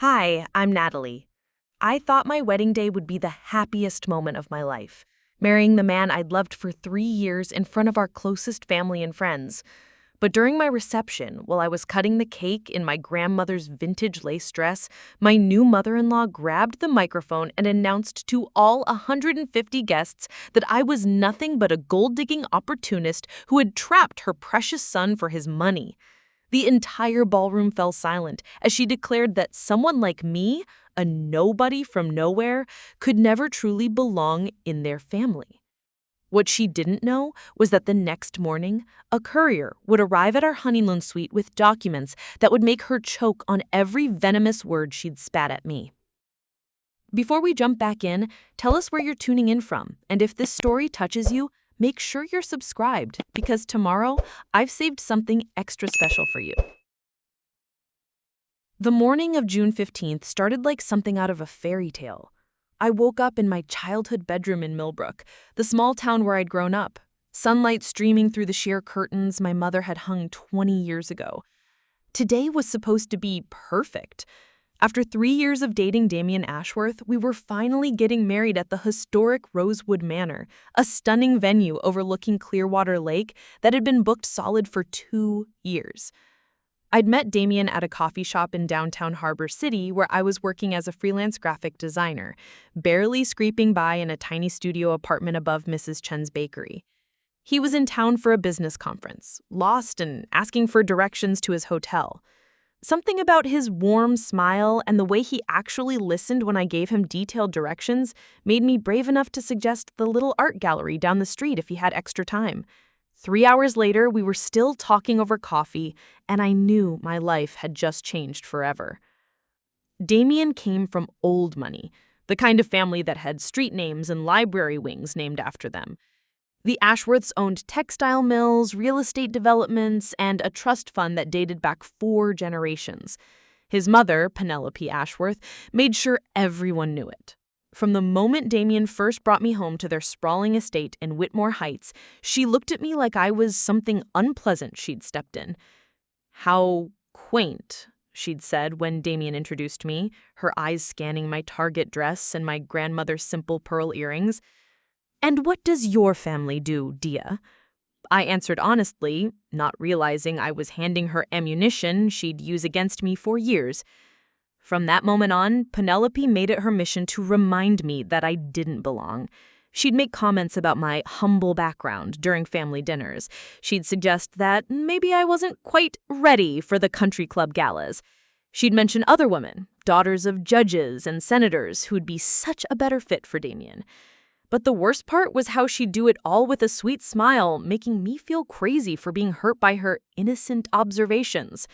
Hi, I'm Natalie. I thought my wedding day would be the happiest moment of my life, marrying the man I'd loved for 3 years in front of our closest family and friends. But during my reception, while I was cutting the cake in my grandmother's vintage lace dress, my new mother-in-law grabbed the microphone and announced to all 150 guests that I was nothing but a gold-digging opportunist who had trapped her precious son for his money. The entire ballroom fell silent as she declared that someone like me, a nobody from nowhere, could never truly belong in their family. What she didn't know was that the next morning, a courier would arrive at our honeymoon suite with documents that would make her choke on every venomous word she'd spat at me. Before we jump back in, tell us where you're tuning in from, and if this story touches you, make sure you're subscribed because tomorrow I've saved something extra special for you. The morning of June 15th started like something out of a fairy tale. I woke up in my childhood bedroom in Millbrook, the small town where I'd grown up, sunlight streaming through the sheer curtains my mother had hung 20 years ago. Today was supposed to be perfect. After 3 years of dating Damien Ashworth, we were finally getting married at the historic Rosewood Manor, a stunning venue overlooking Clearwater Lake that had been booked solid for 2 years. I'd met Damien at a coffee shop in downtown Harbor City where I was working as a freelance graphic designer, barely scraping by in a tiny studio apartment above Mrs. Chen's bakery. He was in town for a business conference, lost and asking for directions to his hotel. Something about his warm smile and the way he actually listened when I gave him detailed directions made me brave enough to suggest the little art gallery down the street if he had extra time. 3 hours later, we were still talking over coffee, and I knew my life had just changed forever. Damien came from old money, the kind of family that had street names and library wings named after them. The Ashworths owned textile mills, real estate developments, and a trust fund that dated back 4 generations. His mother, Penelope Ashworth, made sure everyone knew it. From the moment Damien first brought me home to their sprawling estate in Whitmore Heights, she looked at me like I was something unpleasant she'd stepped in. "How quaint," she'd said when Damien introduced me, her eyes scanning my Target dress and my grandmother's simple pearl earrings. "And what does your family do, Dia?" I answered honestly, not realizing I was handing her ammunition she'd use against me for years. From that moment on, Penelope made it her mission to remind me that I didn't belong. She'd make comments about my humble background during family dinners. She'd suggest that maybe I wasn't quite ready for the country club galas. She'd mention other women, daughters of judges and senators, who'd be such a better fit for Damien. But the worst part was how she'd do it all with a sweet smile, making me feel crazy for being hurt by her innocent observations.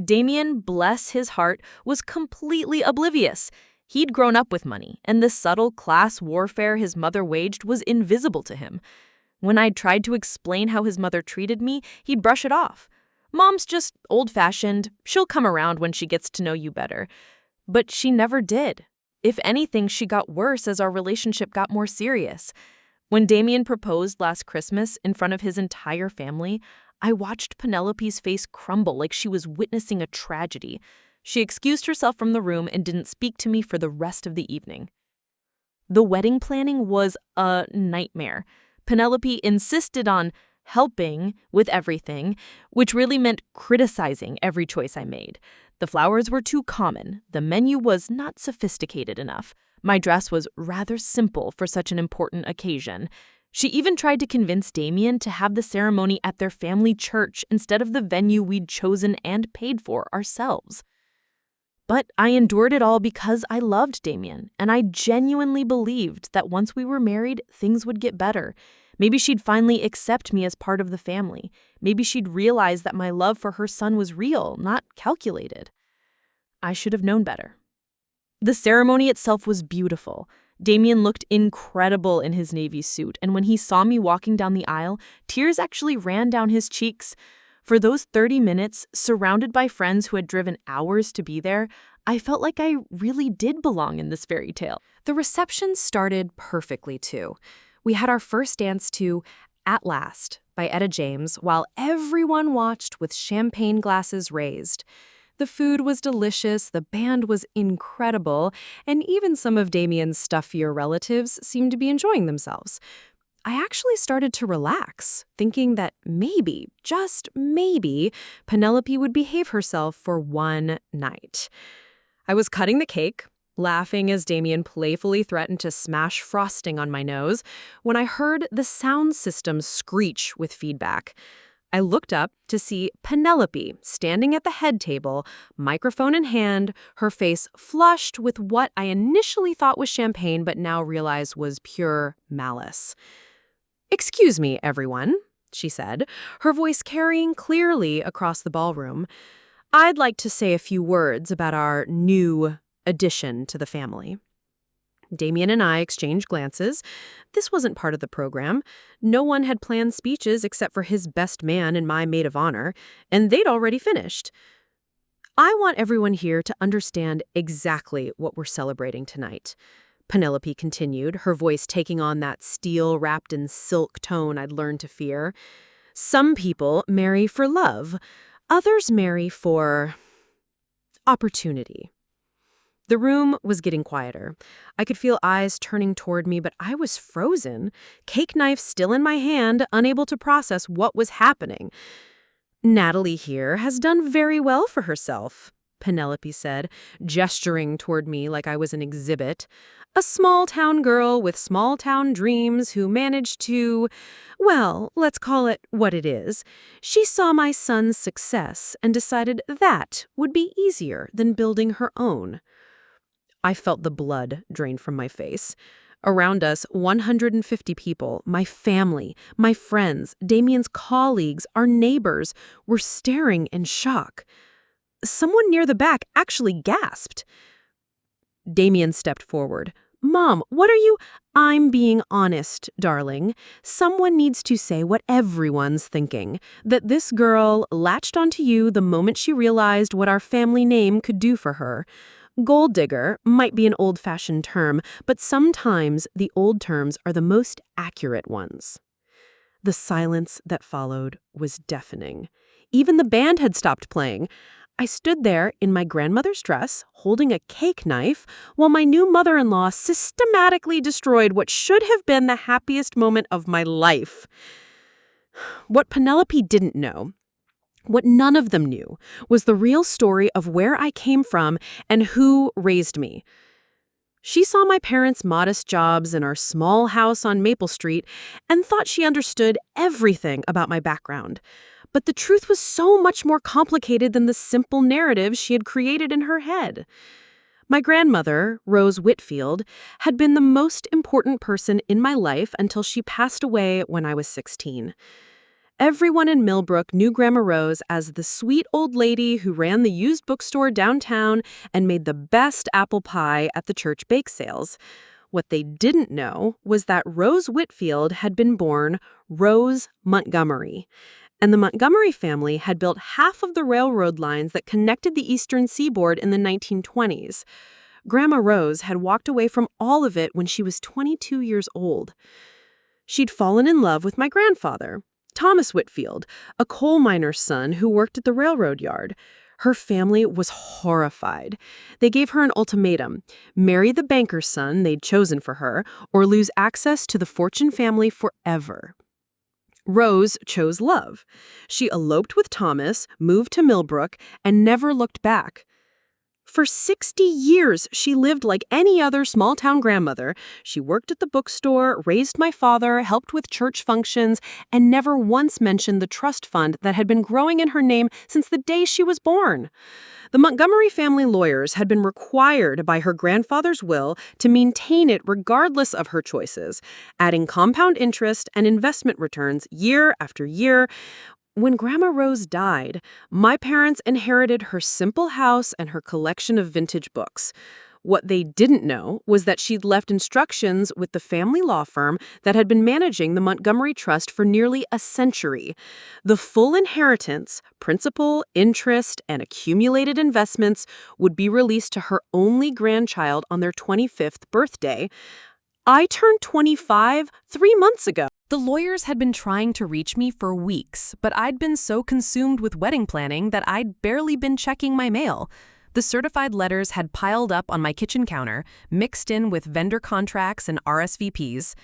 Damien, bless his heart, was completely oblivious. He'd grown up with money, and the subtle class warfare his mother waged was invisible to him. When I'd tried to explain how his mother treated me, he'd brush it off. "Mom's just old-fashioned. She'll come around when she gets to know you better." But she never did. If anything, she got worse as our relationship got more serious. When Damien proposed last Christmas in front of his entire family, I watched Penelope's face crumble like she was witnessing a tragedy. She excused herself from the room and didn't speak to me for the rest of the evening. The wedding planning was a nightmare. Penelope insisted on helping with everything, which really meant criticizing every choice I made. The flowers were too common. The menu was not sophisticated enough. My dress was rather simple for such an important occasion. She even tried to convince Damien to have the ceremony at their family church instead of the venue we'd chosen and paid for ourselves. But I endured it all because I loved Damien, and I genuinely believed that once we were married, things would get better. Maybe she'd finally accept me as part of the family. Maybe she'd realize that my love for her son was real, not calculated. I should have known better. The ceremony itself was beautiful. Damien looked incredible in his navy suit, and when he saw me walking down the aisle, tears actually ran down his cheeks. For those 30 minutes, surrounded by friends who had driven hours to be there, I felt like I really did belong in this fairy tale. The reception started perfectly, too. We had our first dance to At Last by Etta James while everyone watched with champagne glasses raised. The food was delicious, the band was incredible, and even some of Damien's stuffier relatives seemed to be enjoying themselves. I actually started to relax, thinking that maybe, just maybe, Penelope would behave herself for one night. I was cutting the cake, laughing as Damien playfully threatened to smash frosting on my nose, when I heard the sound system screech with feedback. I looked up to see Penelope standing at the head table, microphone in hand, her face flushed with what I initially thought was champagne but now realize was pure malice. "Excuse me, everyone," she said, her voice carrying clearly across the ballroom. "I'd like to say a few words about our new addition to the family." Damien and I exchanged glances. This wasn't part of the program. No one had planned speeches except for his best man and my maid of honor, and they'd already finished. "I want everyone here to understand exactly what we're celebrating tonight," Penelope continued, her voice taking on that steel wrapped in silk tone I'd learned to fear. "Some people marry for love. Others marry for opportunity." The room was getting quieter. I could feel eyes turning toward me, but I was frozen, cake knife still in my hand, unable to process what was happening. "Natalie here has done very well for herself," Penelope said, gesturing toward me like I was an exhibit. "A small-town girl with small-town dreams who managed to, well, let's call it what it is. She saw my son's success and decided that would be easier than building her own." I felt the blood drain from my face. Around us, 150 people, my family, my friends, Damien's colleagues, our neighbors, were staring in shock. Someone near the back actually gasped. Damien stepped forward. "Mom, what are you—" "I'm being honest, darling. Someone needs to say what everyone's thinking, that this girl latched onto you the moment she realized what our family name could do for her. Gold digger might be an old-fashioned term, but sometimes the old terms are the most accurate ones." The silence that followed was deafening. Even the band had stopped playing. I stood there in my grandmother's dress, holding a cake knife, while my new mother-in-law systematically destroyed what should have been the happiest moment of my life. What Penelope didn't know, what none of them knew, was the real story of where I came from and who raised me. She saw my parents' modest jobs in our small house on Maple Street and thought she understood everything about my background. But the truth was so much more complicated than the simple narrative she had created in her head. My grandmother, Rose Whitfield, had been the most important person in my life until she passed away when I was 16. Everyone in Millbrook knew Grandma Rose as the sweet old lady who ran the used bookstore downtown and made the best apple pie at the church bake sales. What they didn't know was that Rose Whitfield had been born Rose Montgomery, and the Montgomery family had built half of the railroad lines that connected the eastern seaboard in the 1920s. Grandma Rose had walked away from all of it when she was 22 years old. She'd fallen in love with my grandfather, Thomas Whitfield, a coal miner's son who worked at the railroad yard. Her family was horrified. They gave her an ultimatum: marry the banker's son they'd chosen for her, or lose access to the Fortune family forever. Rose chose love. She eloped with Thomas, moved to Millbrook, and never looked back. For 60 years, she lived like any other small-town grandmother. She worked at the bookstore, raised my father, helped with church functions, and never once mentioned the trust fund that had been growing in her name since the day she was born. The Montgomery family lawyers had been required by her grandfather's will to maintain it regardless of her choices, adding compound interest and investment returns year after year. When Grandma Rose died, my parents inherited her simple house and her collection of vintage books. What they didn't know was that she'd left instructions with the family law firm that had been managing the Montgomery Trust for nearly a century. The full inheritance, principal, interest, and accumulated investments would be released to her only grandchild on their 25th birthday. I turned 25 3 months ago. The lawyers had been trying to reach me for weeks, but I'd been so consumed with wedding planning that I'd barely been checking my mail. The certified letters had piled up on my kitchen counter, mixed in with vendor contracts and RSVPs.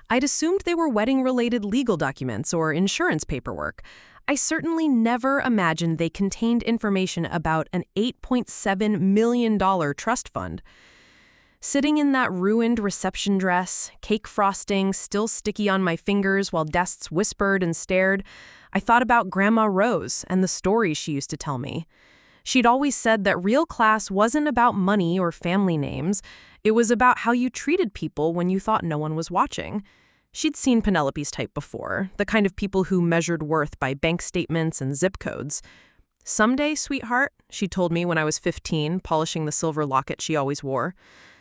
I'd assumed they were wedding-related legal documents or insurance paperwork. I certainly never imagined they contained information about an $8.7 million trust fund. Sitting in that ruined reception dress, cake frosting still sticky on my fingers while guests whispered and stared, I thought about Grandma Rose and the stories she used to tell me. She'd always said that real class wasn't about money or family names. It was about how you treated people when you thought no one was watching. She'd seen Penelope's type before, the kind of people who measured worth by bank statements and zip codes. "Someday, sweetheart," she told me when I was 15, polishing the silver locket she always wore,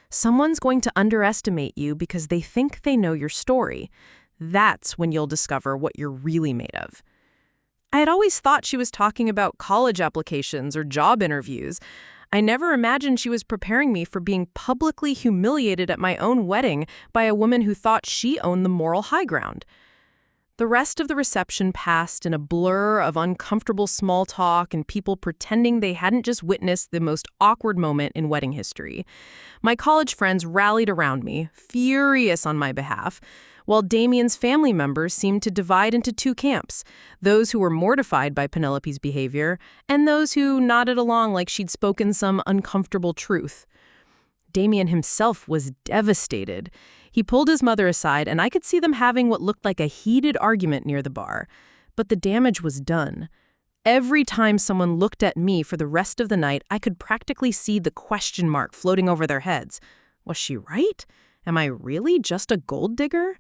"someone's going to underestimate you because they think they know your story. That's when you'll discover what you're really made of." I had always thought she was talking about college applications or job interviews. I never imagined she was preparing me for being publicly humiliated at my own wedding by a woman who thought she owned the moral high ground. The rest of the reception passed in a blur of uncomfortable small talk and people pretending they hadn't just witnessed the most awkward moment in wedding history. My college friends rallied around me, furious on my behalf, while Damien's family members seemed to divide into two camps, those who were mortified by Penelope's behavior and those who nodded along like she'd spoken some uncomfortable truth. Damien himself was devastated. He pulled his mother aside, and I could see them having what looked like a heated argument near the bar. But the damage was done. Every time someone looked at me for the rest of the night, I could practically see the question mark floating over their heads. Was she right? Am I really just a gold digger?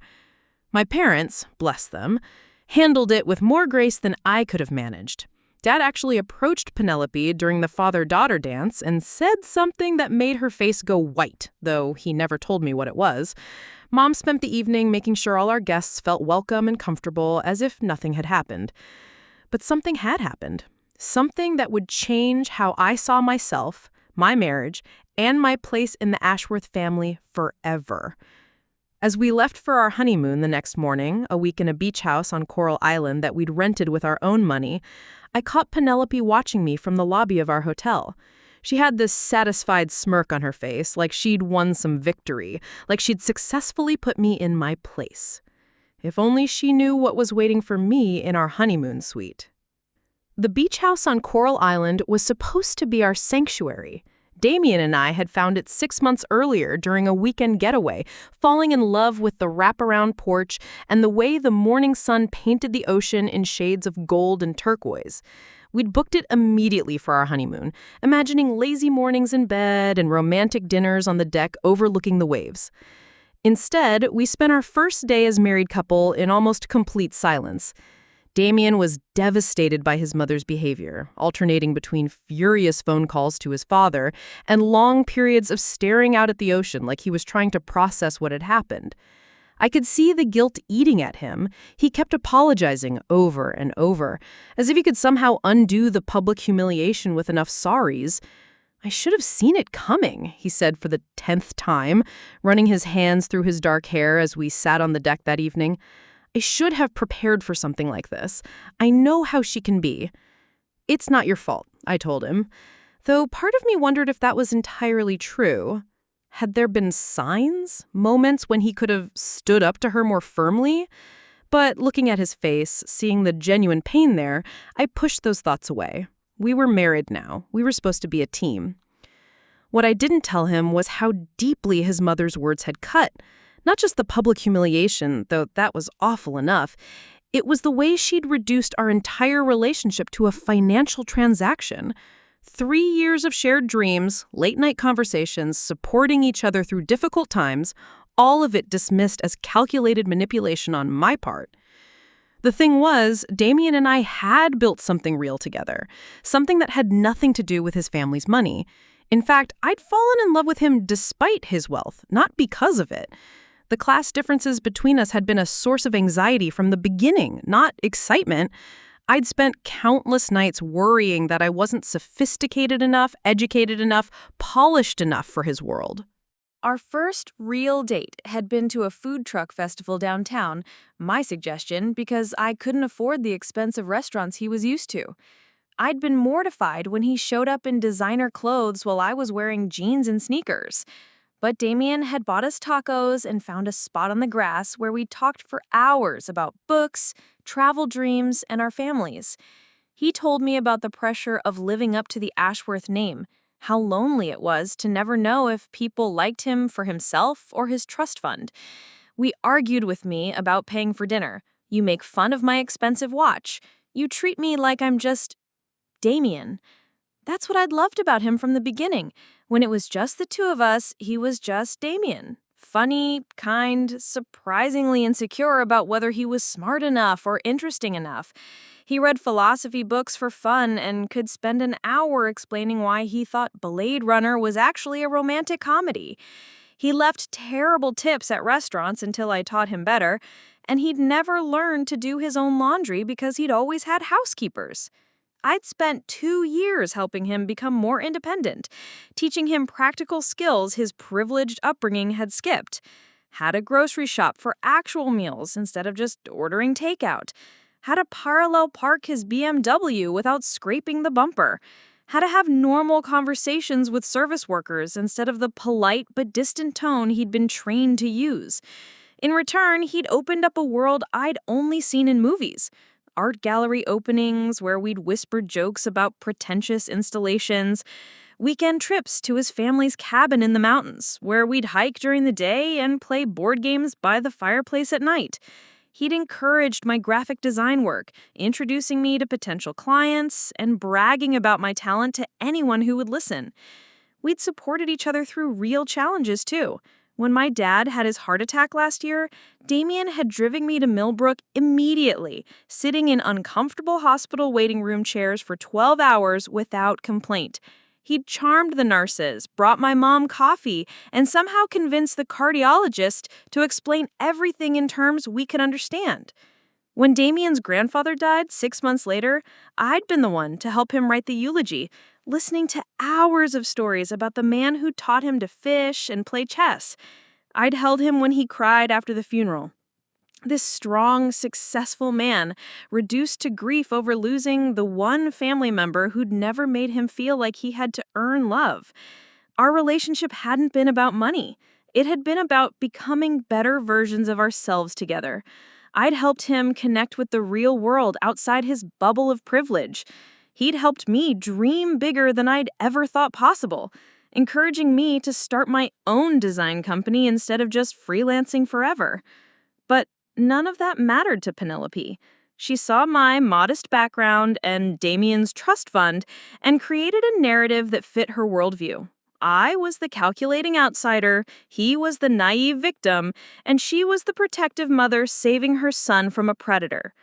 My parents, bless them, handled it with more grace than I could have managed. Dad actually approached Penelope during the father-daughter dance and said something that made her face go white, though he never told me what it was. Mom spent the evening making sure all our guests felt welcome and comfortable, as if nothing had happened. But something had happened. Something that would change how I saw myself, my marriage, and my place in the Ashworth family forever. As we left for our honeymoon the next morning, a week in a beach house on Coral Island that we'd rented with our own money, I caught Penelope watching me from the lobby of our hotel. She had this satisfied smirk on her face, like she'd won some victory, like she'd successfully put me in my place. If only she knew what was waiting for me in our honeymoon suite. The beach house on Coral Island was supposed to be our sanctuary. Damien and I had found it 6 months earlier during a weekend getaway, falling in love with the wraparound porch and the way the morning sun painted the ocean in shades of gold and turquoise. We'd booked it immediately for our honeymoon, imagining lazy mornings in bed and romantic dinners on the deck overlooking the waves. Instead, we spent our first day as married couple in almost complete silence. Damien was devastated by his mother's behavior, alternating between furious phone calls to his father and long periods of staring out at the ocean like he was trying to process what had happened. I could see the guilt eating at him. He kept apologizing over and over, as if he could somehow undo the public humiliation with enough sorries. "I should have seen it coming," he said for the 10th time, running his hands through his dark hair as we sat on the deck that evening. "I should have prepared for something like this. I know how she can be." "It's not your fault," I told him, though part of me wondered if that was entirely true. Had there been signs, moments when he could have stood up to her more firmly? But looking at his face, seeing the genuine pain there, I pushed those thoughts away. We were married now. We were supposed to be a team. What I didn't tell him was how deeply his mother's words had cut. Not just the public humiliation, though that was awful enough. It was the way she'd reduced our entire relationship to a financial transaction. 3 years of shared dreams, late-night conversations, supporting each other through difficult times, all of it dismissed as calculated manipulation on my part. The thing was, Damien and I had built something real together, something that had nothing to do with his family's money. In fact, I'd fallen in love with him despite his wealth, not because of it. The class differences between us had been a source of anxiety from the beginning, not excitement. I'd spent countless nights worrying that I wasn't sophisticated enough, educated enough, polished enough for his world. Our first real date had been to a food truck festival downtown, my suggestion because I couldn't afford the expensive restaurants he was used to. I'd been mortified when he showed up in designer clothes while I was wearing jeans and sneakers. But Damien had bought us tacos and found a spot on the grass where we talked for hours about books, travel dreams, and our families. He told me about the pressure of living up to the Ashworth name, how lonely it was to never know if people liked him for himself or his trust fund. We argued with me about paying for dinner. You make fun of my expensive watch. You treat me like I'm just Damien. That's what I'd loved about him from the beginning. When it was just the two of us, he was just Damien. Funny, kind, surprisingly insecure about whether he was smart enough or interesting enough. He read philosophy books for fun and could spend an hour explaining why he thought Blade Runner was actually a romantic comedy. He left terrible tips at restaurants until I taught him better, and he'd never learned to do his own laundry because he'd always had housekeepers. I'd spent 2 years helping him become more independent, teaching him practical skills his privileged upbringing had skipped. How to grocery shop for actual meals instead of just ordering takeout. How to parallel park his BMW without scraping the bumper. How to have normal conversations with service workers instead of the polite but distant tone he'd been trained to use. In return, he'd opened up a world I'd only seen in movies. Art gallery openings where we'd whisper jokes about pretentious installations, weekend trips to his family's cabin in the mountains where we'd hike during the day and play board games by the fireplace at night. He'd encouraged my graphic design work, introducing me to potential clients and bragging about my talent to anyone who would listen. We'd supported each other through real challenges, too. When my dad had his heart attack last year, Damien had driven me to Millbrook immediately, sitting in uncomfortable hospital waiting room chairs for 12 hours without complaint. He'd charmed the nurses, brought my mom coffee, and somehow convinced the cardiologist to explain everything in terms we could understand. When Damien's grandfather died 6 months later, I'd been the one to help him write the eulogy, listening to hours of stories about the man who taught him to fish and play chess. I'd held him when he cried after the funeral. This strong, successful man, reduced to grief over losing the one family member who'd never made him feel like he had to earn love. Our relationship hadn't been about money. It had been about becoming better versions of ourselves together. I'd helped him connect with the real world outside his bubble of privilege. He'd helped me dream bigger than I'd ever thought possible, encouraging me to start my own design company instead of just freelancing forever. But none of that mattered to Penelope. She saw my modest background and Damien's trust fund and created a narrative that fit her worldview. I was the calculating outsider, he was the naive victim, and she was the protective mother saving her son from a predator.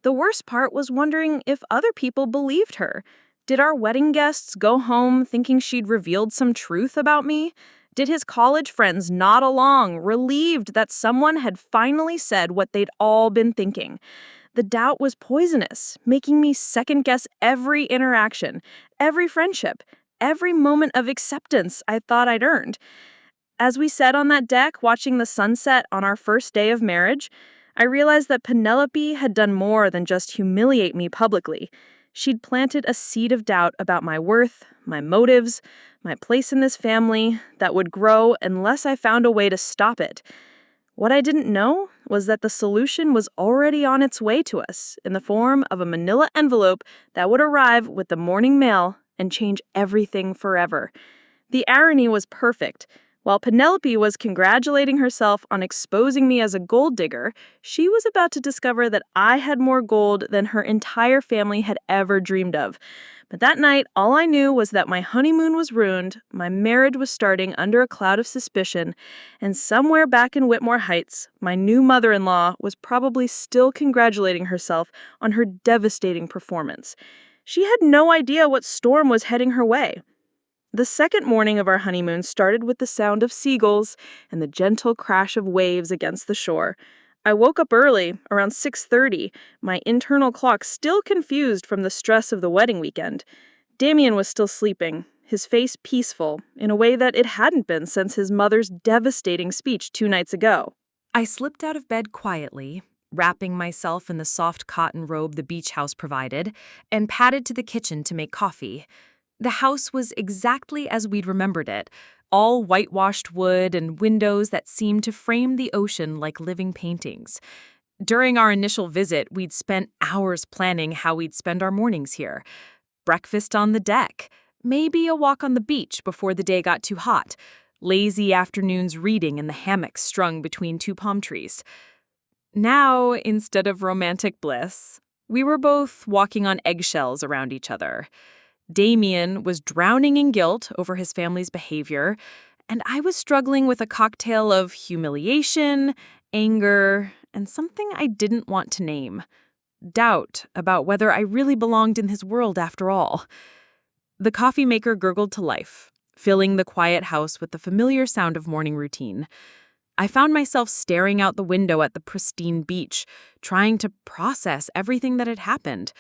The worst part was wondering if other people believed her. Did our wedding guests go home thinking she'd revealed some truth about me? Did his college friends nod along, relieved that someone had finally said what they'd all been thinking? The doubt was poisonous, making me second-guess every interaction, every friendship, every moment of acceptance I thought I'd earned. As we sat on that deck watching the sunset on our first day of marriage, I realized that Penelope had done more than just humiliate me publicly. She'd planted a seed of doubt about my worth, my motives, my place in this family that would grow unless I found a way to stop it. What I didn't know was that the solution was already on its way to us in the form of a manila envelope that would arrive with the morning mail and change everything forever. The irony was perfect. While Penelope was congratulating herself on exposing me as a gold digger, she was about to discover that I had more gold than her entire family had ever dreamed of. But that night, all I knew was that my honeymoon was ruined, my marriage was starting under a cloud of suspicion, and somewhere back in Whitmore Heights, my new mother-in-law was probably still congratulating herself on her devastating performance. She had no idea what storm was heading her way. The second morning of our honeymoon started with the sound of seagulls and the gentle crash of waves against the shore. I woke up early, around 6:30, my internal clock still confused from the stress of the wedding weekend. Damien was still sleeping, his face peaceful in a way that it hadn't been since his mother's devastating speech 2 nights ago. I slipped out of bed quietly, wrapping myself in the soft cotton robe the beach house provided, and padded to the kitchen to make coffee. The house was exactly as we'd remembered it, all whitewashed wood and windows that seemed to frame the ocean like living paintings. During our initial visit, we'd spent hours planning how we'd spend our mornings here. Breakfast on the deck, maybe a walk on the beach before the day got too hot, lazy afternoons reading in the hammock strung between 2 palm trees. Now, instead of romantic bliss, we were both walking on eggshells around each other. Damien was drowning in guilt over his family's behavior, and I was struggling with a cocktail of humiliation, anger, and something I didn't want to name. Doubt about whether I really belonged in his world after all. The coffee maker gurgled to life, filling the quiet house with the familiar sound of morning routine. I found myself staring out the window at the pristine beach, trying to process everything that had happened.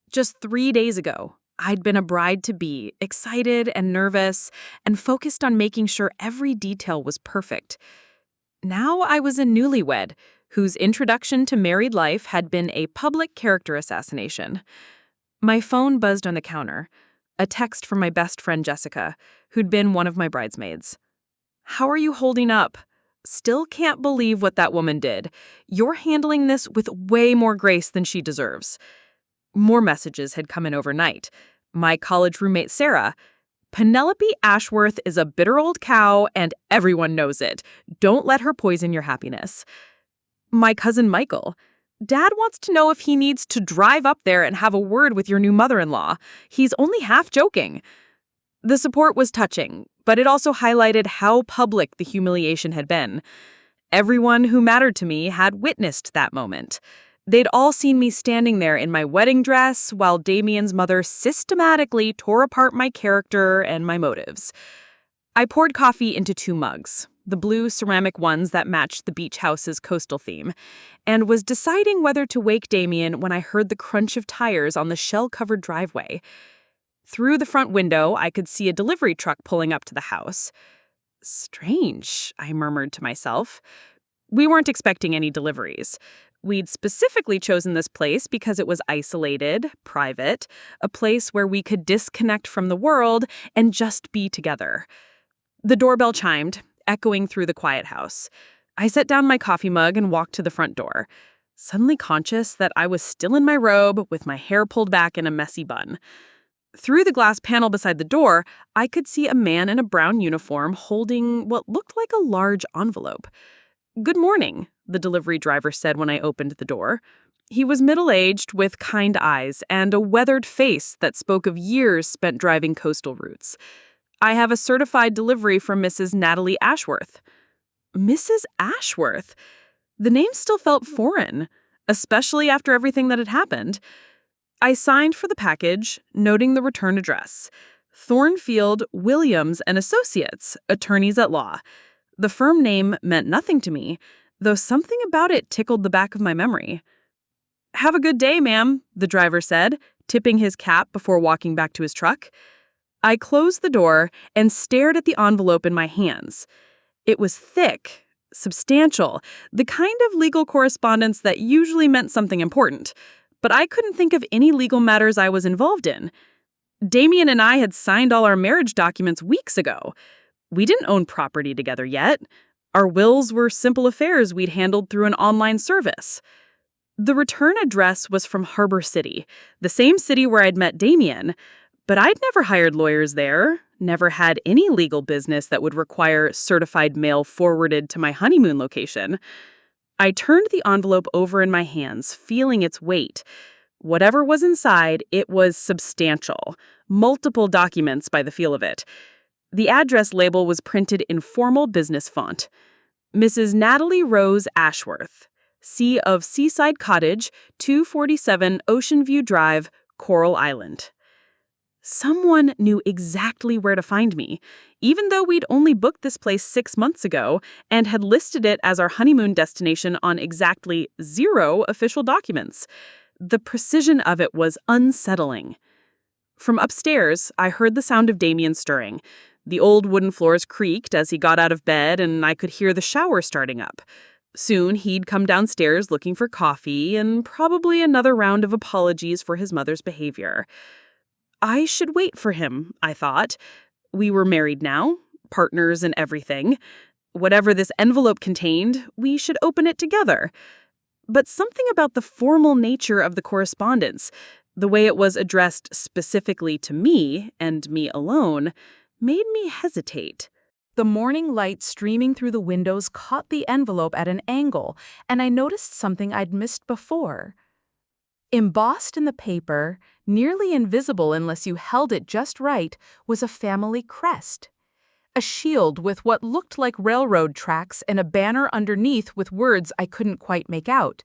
Just 3 days ago, I'd been a bride-to-be, excited and nervous, and focused on making sure every detail was perfect. Now I was a newlywed, whose introduction to married life had been a public character assassination. My phone buzzed on the counter, a text from my best friend Jessica, who'd been one of my bridesmaids. "How are you holding up? Still can't believe what that woman did. You're handling this with way more grace than she deserves." More messages had come in overnight. My college roommate Sarah, "Penelope Ashworth is a bitter old cow and everyone knows it. Don't let her poison your happiness." My cousin Michael, "Dad wants to know if he needs to drive up there and have a word with your new mother-in-law. He's only half joking." The support was touching, but it also highlighted how public the humiliation had been. Everyone who mattered to me had witnessed that moment. They'd all seen me standing there in my wedding dress while Damien's mother systematically tore apart my character and my motives. I poured coffee into 2 mugs, the blue ceramic ones that matched the beach house's coastal theme, and was deciding whether to wake Damien when I heard the crunch of tires on the shell-covered driveway. Through the front window, I could see a delivery truck pulling up to the house. "Strange," I murmured to myself. We weren't expecting any deliveries. We'd specifically chosen this place because it was isolated, private, a place where we could disconnect from the world and just be together. The doorbell chimed, echoing through the quiet house. I set down my coffee mug and walked to the front door, suddenly conscious that I was still in my robe with my hair pulled back in a messy bun. Through the glass panel beside the door, I could see a man in a brown uniform holding what looked like a large envelope. "Good morning," the delivery driver said when I opened the door. He was middle-aged with kind eyes and a weathered face that spoke of years spent driving coastal routes. "I have a certified delivery from Mrs. Natalie Ashworth." Mrs. Ashworth? The name still felt foreign, especially after everything that had happened. I signed for the package, noting the return address. Thornfield, Williams & Associates, attorneys at law. The firm name meant nothing to me, though something about it tickled the back of my memory. "Have a good day, ma'am," the driver said, tipping his cap before walking back to his truck. I closed the door and stared at the envelope in my hands. It was thick, substantial, the kind of legal correspondence that usually meant something important, but I couldn't think of any legal matters I was involved in. Damien and I had signed all our marriage documents weeks ago. We didn't own property together yet. Our wills were simple affairs we'd handled through an online service. The return address was from Harbor City, the same city where I'd met Damien, but I'd never hired lawyers there, never had any legal business that would require certified mail forwarded to my honeymoon location. I turned the envelope over in my hands, feeling its weight. Whatever was inside, it was substantial. Multiple documents by the feel of it. The address label was printed in formal business font. Mrs. Natalie Rose Ashworth, C of Seaside Cottage, 247 Ocean View Drive, Coral Island. Someone knew exactly where to find me, even though we'd only booked this place 6 months ago and had listed it as our honeymoon destination on exactly 0 official documents. The precision of it was unsettling. From upstairs, I heard the sound of Damien stirring. The old wooden floors creaked as he got out of bed, and I could hear the shower starting up. Soon he'd come downstairs looking for coffee and probably another round of apologies for his mother's behavior. I should wait for him, I thought. We were married now, partners and everything. Whatever this envelope contained, we should open it together. But something about the formal nature of the correspondence, the way it was addressed specifically to me and me alone, made me hesitate. The morning light streaming through the windows caught the envelope at an angle, and I noticed something I'd missed before. Embossed in the paper, nearly invisible unless you held it just right, was a family crest. A shield with what looked like railroad tracks and a banner underneath with words I couldn't quite make out.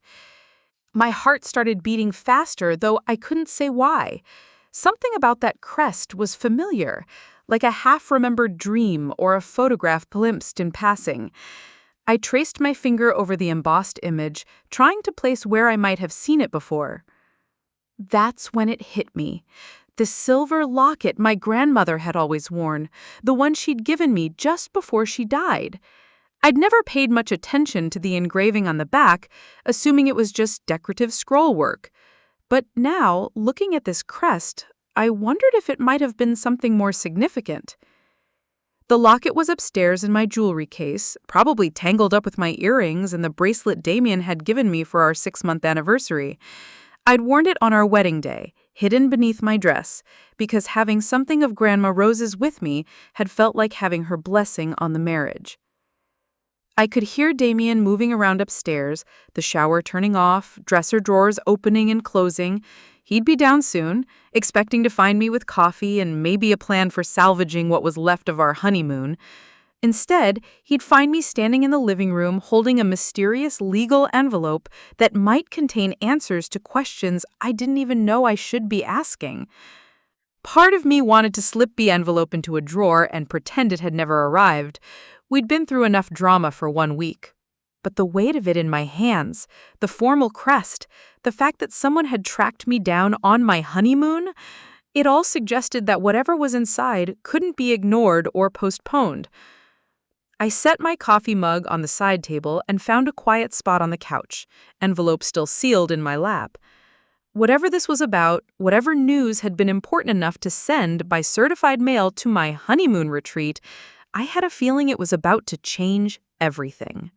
My heart started beating faster, though I couldn't say why. Something about that crest was familiar, like a half-remembered dream or a photograph glimpsed in passing. I traced my finger over the embossed image, trying to place where I might have seen it before. That's when it hit me. The silver locket my grandmother had always worn, the one she'd given me just before she died. I'd never paid much attention to the engraving on the back, assuming it was just decorative scroll work. But now, looking at this crest, I wondered if it might have been something more significant. The locket was upstairs in my jewelry case, probably tangled up with my earrings and the bracelet Damien had given me for our 6-month anniversary. I'd worn it on our wedding day, hidden beneath my dress, because having something of Grandma Rose's with me had felt like having her blessing on the marriage. I could hear Damien moving around upstairs, the shower turning off, dresser drawers opening and closing. He'd be down soon, expecting to find me with coffee and maybe a plan for salvaging what was left of our honeymoon. Instead, he'd find me standing in the living room holding a mysterious legal envelope that might contain answers to questions I didn't even know I should be asking. Part of me wanted to slip the envelope into a drawer and pretend it had never arrived. We'd been through enough drama for 1 week. But the weight of it in my hands, the formal crest, the fact that someone had tracked me down on my honeymoon, it all suggested that whatever was inside couldn't be ignored or postponed. I set my coffee mug on the side table and found a quiet spot on the couch, envelope still sealed in my lap. Whatever this was about, whatever news had been important enough to send by certified mail to my honeymoon retreat, I had a feeling it was about to change everything.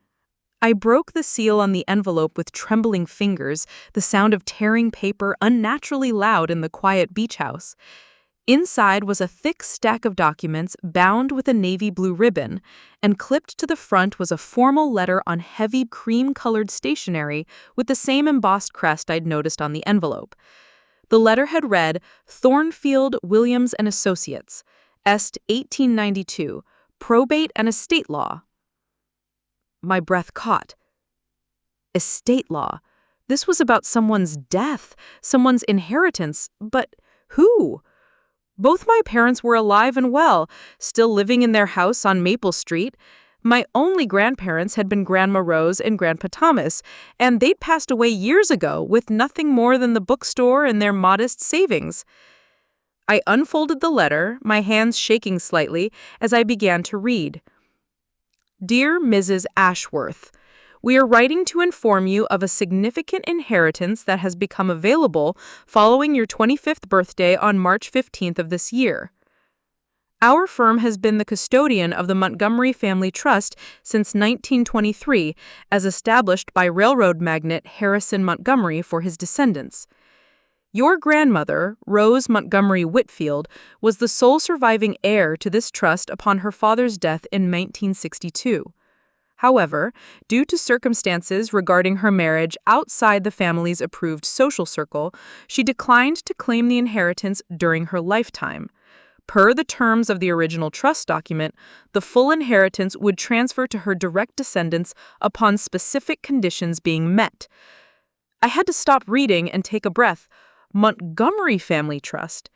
I broke the seal on the envelope with trembling fingers, the sound of tearing paper unnaturally loud in the quiet beach house. Inside was a thick stack of documents bound with a navy blue ribbon, and clipped to the front was a formal letter on heavy cream-colored stationery with the same embossed crest I'd noticed on the envelope. The letter had read, Thornfield, Williams & Associates, Est 1892, Probate and Estate Law. My breath caught. Estate law. This was about someone's death, someone's inheritance, but who? Both my parents were alive and well, still living in their house on Maple Street. My only grandparents had been Grandma Rose and Grandpa Thomas, and they'd passed away years ago with nothing more than the bookstore and their modest savings. I unfolded the letter, my hands shaking slightly, as I began to read. Dear Mrs. Ashworth, we are writing to inform you of a significant inheritance that has become available following your 25th birthday on March 15th of this year. Our firm has been the custodian of the Montgomery Family Trust since 1923, as established by railroad magnate Harrison Montgomery for his descendants. Your grandmother, Rose Montgomery Whitfield, was the sole surviving heir to this trust upon her father's death in 1962. However, due to circumstances regarding her marriage outside the family's approved social circle, she declined to claim the inheritance during her lifetime. Per the terms of the original trust document, the full inheritance would transfer to her direct descendants upon specific conditions being met. I had to stop reading and take a breath. Montgomery Family Trust.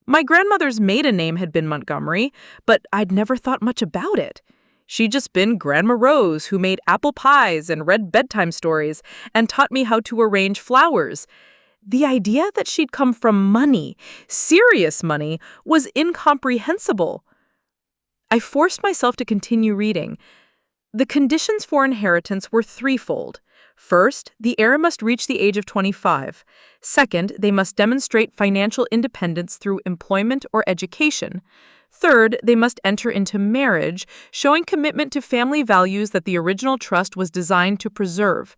My grandmother's maiden name had been Montgomery, but I'd never thought much about it. She'd just been Grandma Rose, who made apple pies and read bedtime stories and taught me how to arrange flowers. The idea that she'd come from money, serious money, was incomprehensible. I forced myself to continue reading. The conditions for inheritance were threefold. First, the heir must reach the age of 25. Second, they must demonstrate financial independence through employment or education. Third, they must enter into marriage, showing commitment to family values that the original trust was designed to preserve.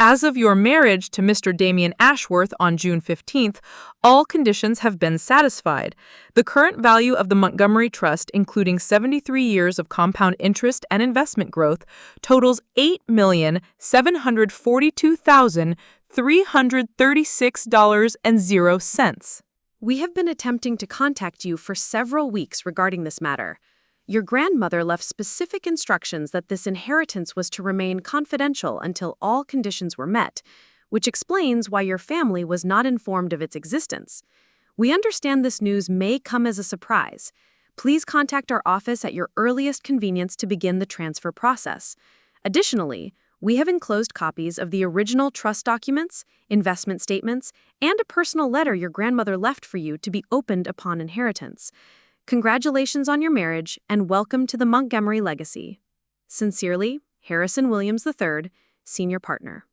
As of your marriage to Mr. Damien Ashworth on June 15th, all conditions have been satisfied. The current value of the Montgomery Trust, including 73 years of compound interest and investment growth, totals $8,742,336.00. We have been attempting to contact you for several weeks regarding this matter. Your grandmother left specific instructions that this inheritance was to remain confidential until all conditions were met, which explains why your family was not informed of its existence. We understand this news may come as a surprise. Please contact our office at your earliest convenience to begin the transfer process. Additionally, we have enclosed copies of the original trust documents, investment statements, and a personal letter your grandmother left for you to be opened upon inheritance. Congratulations on your marriage, and welcome to the Montgomery legacy. Sincerely, Harrison Williams III, Senior Partner.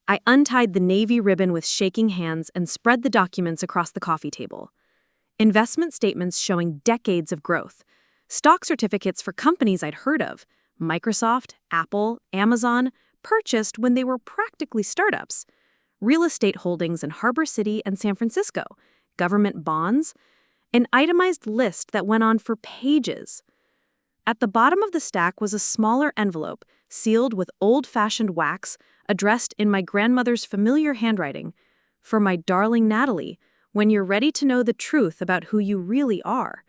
I untied the navy ribbon with shaking hands and spread the documents across the coffee table. Investment statements showing decades of growth. Stock certificates for companies I'd heard of, Microsoft, Apple, Amazon, purchased when they were practically startups. Real estate holdings in Harbor City and San Francisco, government bonds, an itemized list that went on for pages. At the bottom of the stack was a smaller envelope, sealed with old-fashioned wax, addressed in my grandmother's familiar handwriting. For my darling Natalie, when you're ready to know the truth about who you really are.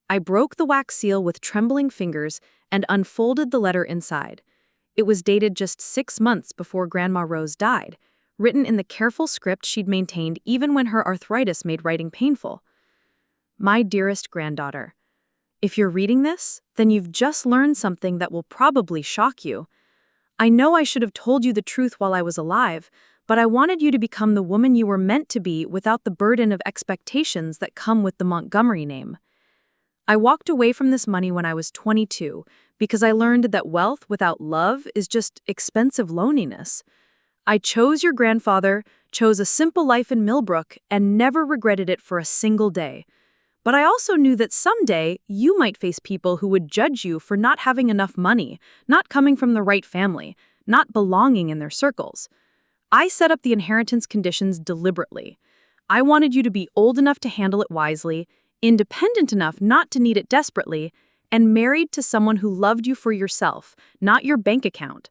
I broke the wax seal with trembling fingers and unfolded the letter inside. It was dated just 6 months before Grandma Rose died, written in the careful script she'd maintained even when her arthritis made writing painful. My dearest granddaughter, if you're reading this, then you've just learned something that will probably shock you. I know I should have told you the truth while I was alive, but I wanted you to become the woman you were meant to be without the burden of expectations that come with the Montgomery name. I walked away from this money when I was 22 because I learned that wealth without love is just expensive loneliness. I chose your grandfather, chose a simple life in Millbrook, and never regretted it for a single day. But I also knew that someday you might face people who would judge you for not having enough money, not coming from the right family, not belonging in their circles. I set up the inheritance conditions deliberately. I wanted you to be old enough to handle it wisely, independent enough not to need it desperately, and married to someone who loved you for yourself, not your bank account.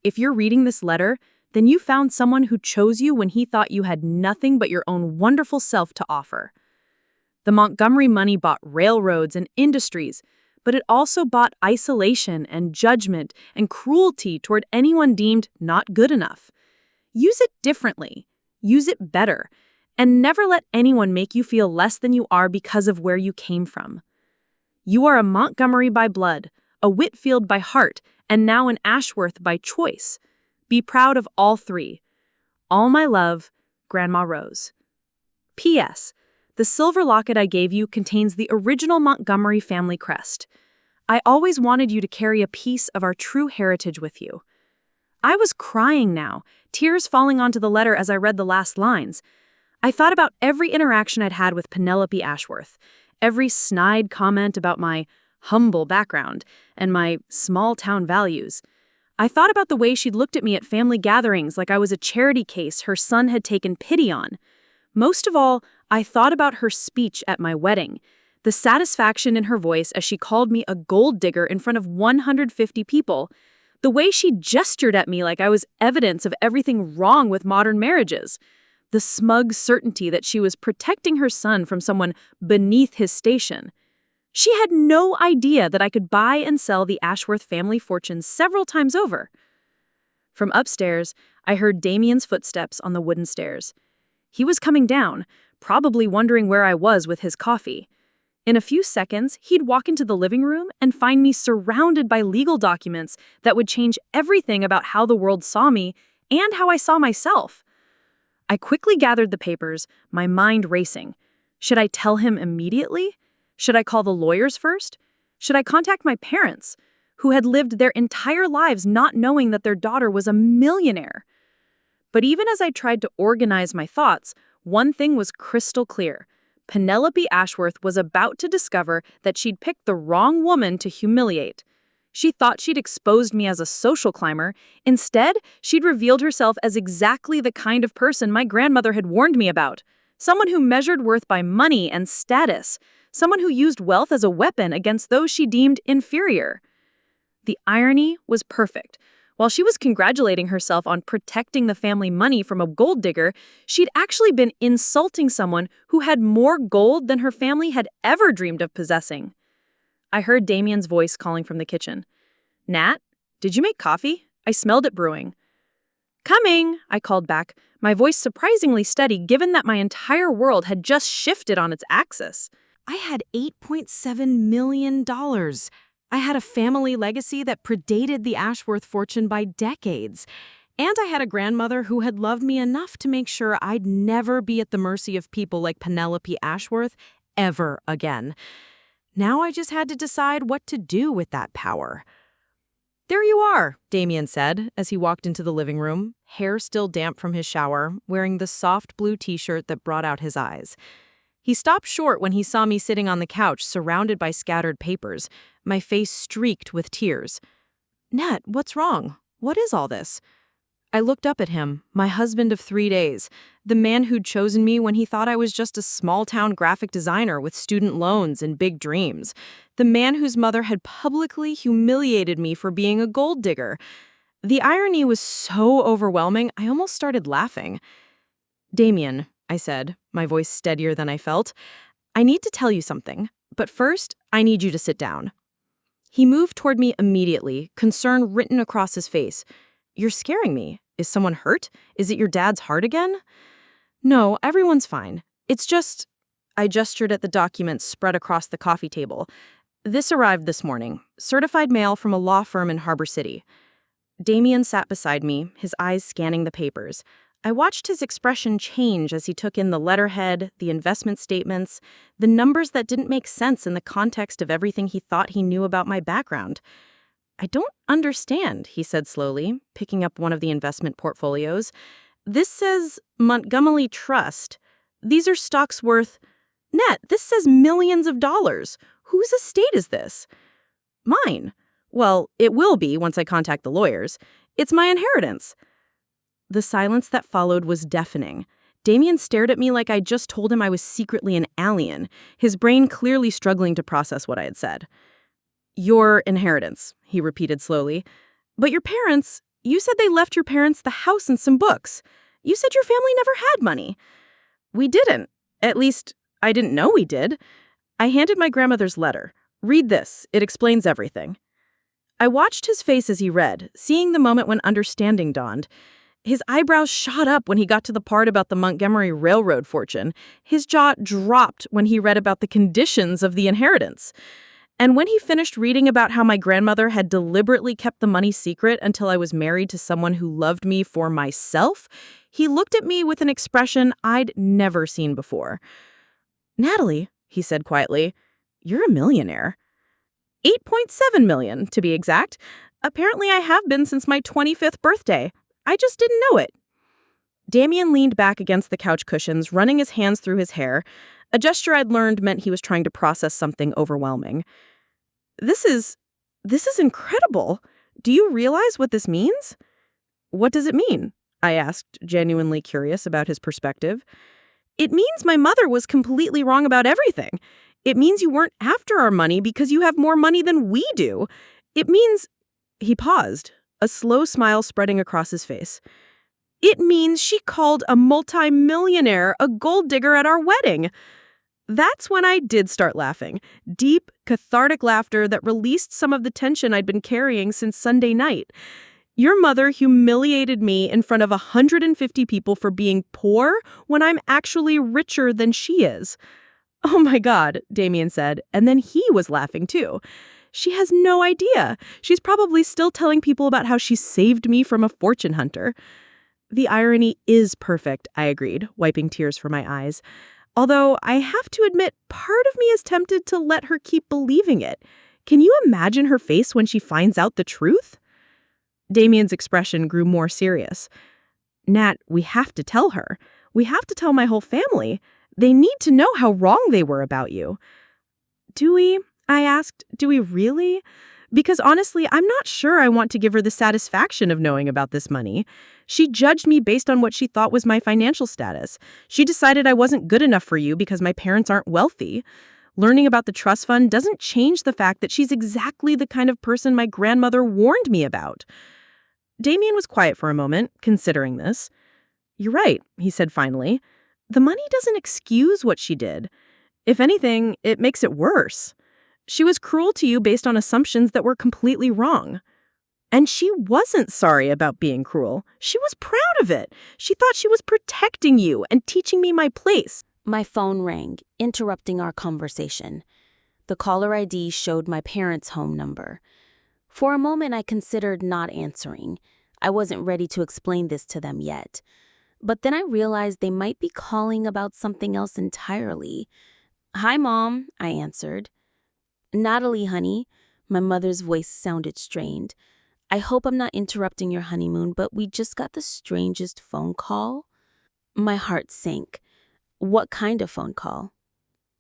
If you're reading this letter, then you found someone who chose you when he thought you had nothing but your own wonderful self to offer. The Montgomery money bought railroads and industries, but it also bought isolation and judgment and cruelty toward anyone deemed not good enough. Use it differently, use it better, and never let anyone make you feel less than you are because of where you came from. You are a Montgomery by blood, a Whitfield by heart, and now an Ashworth by choice. Be proud of all three. All my love, Grandma Rose. P.S. The silver locket I gave you contains the original Montgomery family crest. I always wanted you to carry a piece of our true heritage with you. I was crying now, tears falling onto the letter as I read the last lines. I thought about every interaction I'd had with Penelope Ashworth, every snide comment about my humble background and my small-town values. I thought about the way she'd looked at me at family gatherings like I was a charity case her son had taken pity on. Most of all, I thought about her speech at my wedding, the satisfaction in her voice as she called me a gold digger in front of 150 people, the way she gestured at me like I was evidence of everything wrong with modern marriages, the smug certainty that she was protecting her son from someone beneath his station. She had no idea that I could buy and sell the Ashworth family fortune several times over. From upstairs, I heard Damien's footsteps on the wooden stairs. He was coming down, probably wondering where I was with his coffee. In a few seconds, he'd walk into the living room and find me surrounded by legal documents that would change everything about how the world saw me and how I saw myself. I quickly gathered the papers, my mind racing. Should I tell him immediately? Should I call the lawyers first? Should I contact my parents, who had lived their entire lives not knowing that their daughter was a millionaire? But even as I tried to organize my thoughts, one thing was crystal clear. Penelope Ashworth was about to discover that she'd picked the wrong woman to humiliate. She thought she'd exposed me as a social climber. Instead, she'd revealed herself as exactly the kind of person my grandmother had warned me about. Someone who measured worth by money and status. Someone who used wealth as a weapon against those she deemed inferior. The irony was perfect. While she was congratulating herself on protecting the family money from a gold digger, she'd actually been insulting someone who had more gold than her family had ever dreamed of possessing. I heard Damien's voice calling from the kitchen. "Nat, did you make coffee? I smelled it brewing." "Coming," I called back, my voice surprisingly steady given that my entire world had just shifted on its axis. I had $8.7 million. I had a family legacy that predated the Ashworth fortune by decades. And I had a grandmother who had loved me enough to make sure I'd never be at the mercy of people like Penelope Ashworth ever again. Now I just had to decide what to do with that power. "There you are," Damien said as he walked into the living room, hair still damp from his shower, wearing the soft blue t-shirt that brought out his eyes. He stopped short when he saw me sitting on the couch surrounded by scattered papers, my face streaked with tears. "Nat, what's wrong? What is all this?" I looked up at him, my husband of 3 days, the man who'd chosen me when he thought I was just a small-town graphic designer with student loans and big dreams, the man whose mother had publicly humiliated me for being a gold digger. The irony was so overwhelming, I almost started laughing. "Damien," I said, my voice steadier than I felt, "I need to tell you something, but first, I need you to sit down." He moved toward me immediately, concern written across his face. "You're scaring me. Is someone hurt? Is it your dad's heart again?" "No, everyone's fine. It's just..." I gestured at the documents spread across the coffee table. "This arrived this morning. Certified mail from a law firm in Harbor City." Damien sat beside me, his eyes scanning the papers. I watched his expression change as he took in the letterhead, the investment statements, the numbers that didn't make sense in the context of everything he thought he knew about my background. "I don't understand," he said slowly, picking up one of the investment portfolios. "This says Montgomery Trust. These are stocks worth..." "Nat, this says millions of dollars. Whose estate is this?" "Mine. Well, it will be once I contact the lawyers. It's my inheritance." The silence that followed was deafening. Damien stared at me like I just told him I was secretly an alien, his brain clearly struggling to process what I had said. "Your inheritance," he repeated slowly. "But your parents, you said they left your parents the house and some books. You said your family never had money." "We didn't. At least, I didn't know we did." I handed my grandmother's letter. "Read this. It explains everything." I watched his face as he read, seeing the moment when understanding dawned. His eyebrows shot up when he got to the part about the Montgomery Railroad fortune. His jaw dropped when he read about the conditions of the inheritance. And when he finished reading about how my grandmother had deliberately kept the money secret until I was married to someone who loved me for myself, he looked at me with an expression I'd never seen before. "Natalie," he said quietly, "you're a millionaire." 8.7 million, to be exact. Apparently I have been since my 25th birthday. I just didn't know it. Damien leaned back against the couch cushions, running his hands through his hair. A gesture I'd learned meant he was trying to process something overwhelming. This is incredible. Do you realize what this means?" "What does it mean?" I asked, genuinely curious about his perspective. "It means my mother was completely wrong about everything. It means you weren't after our money because you have more money than we do. It means..." He paused, a slow smile spreading across his face. "It means she called a multi-millionaire a gold digger at our wedding." That's when I did start laughing. Deep, cathartic laughter that released some of the tension I'd been carrying since Sunday night. Your mother humiliated me in front of 150 people for being poor when I'm actually richer than she is. "Oh my God," Damien said, and then he was laughing too. "She has no idea. She's probably still telling people about how she saved me from a fortune hunter." The irony is perfect, I agreed, wiping tears from my eyes. Although I have to admit, part of me is tempted to let her keep believing it. Can you imagine her face when she finds out the truth? Damien's expression grew more serious. Nat, we have to tell her. We have to tell my whole family. They need to know how wrong they were about you. Do we? I asked. Do we really? Because honestly, I'm not sure I want to give her the satisfaction of knowing about this money. She judged me based on what she thought was my financial status. She decided I wasn't good enough for you because my parents aren't wealthy. Learning about the trust fund doesn't change the fact that she's exactly the kind of person my grandmother warned me about. Damien was quiet for a moment, considering this. You're right, he said finally. The money doesn't excuse what she did. If anything, it makes it worse. She was cruel to you based on assumptions that were completely wrong. And she wasn't sorry about being cruel. She was proud of it. She thought she was protecting you and teaching me my place. My phone rang, interrupting our conversation. The caller ID showed my parents' home number. For a moment, I considered not answering. I wasn't ready to explain this to them yet. But then I realized they might be calling about something else entirely. Hi, Mom, I answered. Natalie, honey. My mother's voice sounded strained. I hope I'm not interrupting your honeymoon, but we just got the strangest phone call. My heart sank. What kind of phone call?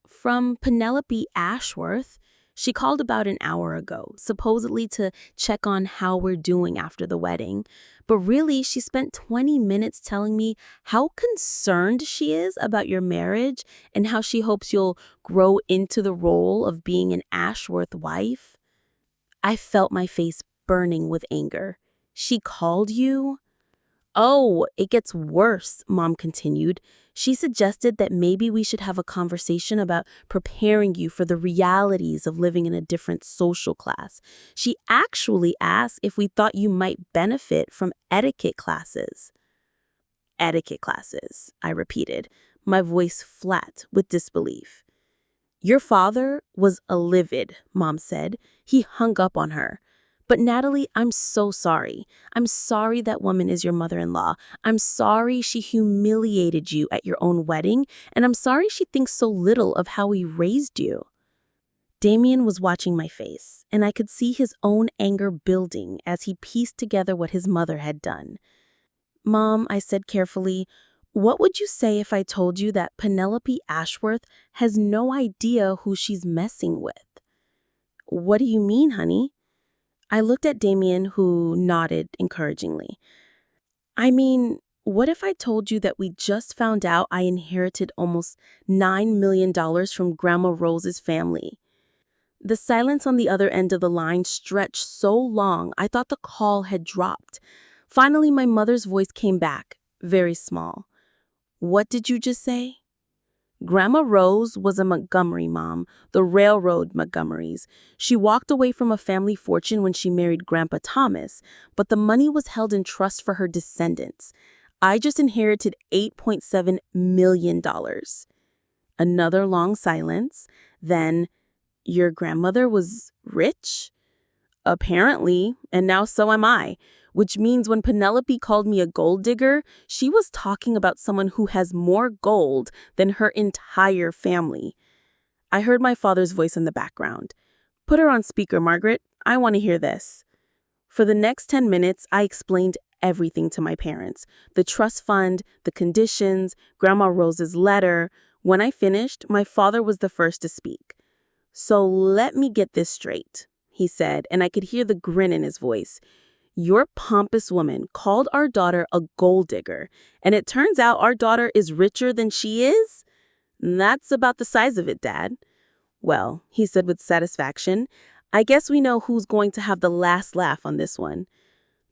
From Penelope Ashworth. She called about an hour ago, supposedly to check on how we're doing after the wedding. But really, she spent 20 minutes telling me how concerned she is about your marriage and how she hopes you'll grow into the role of being an Ashworth wife. I felt my face burning with anger. She called you? Oh, it gets worse, Mom continued. She suggested that maybe we should have a conversation about preparing you for the realities of living in a different social class. She actually asked if we thought you might benefit from etiquette classes. Etiquette classes, I repeated, my voice flat with disbelief. Your father was livid, Mom said. He hung up on her. But Natalie, I'm so sorry. I'm sorry that woman is your mother-in-law. I'm sorry she humiliated you at your own wedding, and I'm sorry she thinks so little of how we raised you. Damien was watching my face, and I could see his own anger building as he pieced together what his mother had done. Mom, I said carefully, what would you say if I told you that Penelope Ashworth has no idea who she's messing with? What do you mean, honey? I looked at Damien, who nodded encouragingly. I mean, what if I told you that we just found out I inherited almost $9 million from Grandma Rose's family? The silence on the other end of the line stretched so long I thought the call had dropped. Finally, my mother's voice came back, very small. What did you just say? Grandma Rose was a Montgomery, Mom, the railroad Montgomerys. She walked away from a family fortune when she married Grandpa Thomas, but the money was held in trust for her descendants. I just inherited $8.7 million. Another long silence. Then, your grandmother was rich? Apparently, and now so am I. Which means when Penelope called me a gold digger, she was talking about someone who has more gold than her entire family. I heard my father's voice in the background. Put her on speaker, Margaret. I want to hear this. For the next 10 minutes, I explained everything to my parents. The trust fund, the conditions, Grandma Rose's letter. When I finished, my father was the first to speak. So let me get this straight, he said, and I could hear the grin in his voice. Your pompous woman called our daughter a gold digger, and it turns out our daughter is richer than she is? That's about the size of it, Dad. Well, he said with satisfaction, I guess we know who's going to have the last laugh on this one.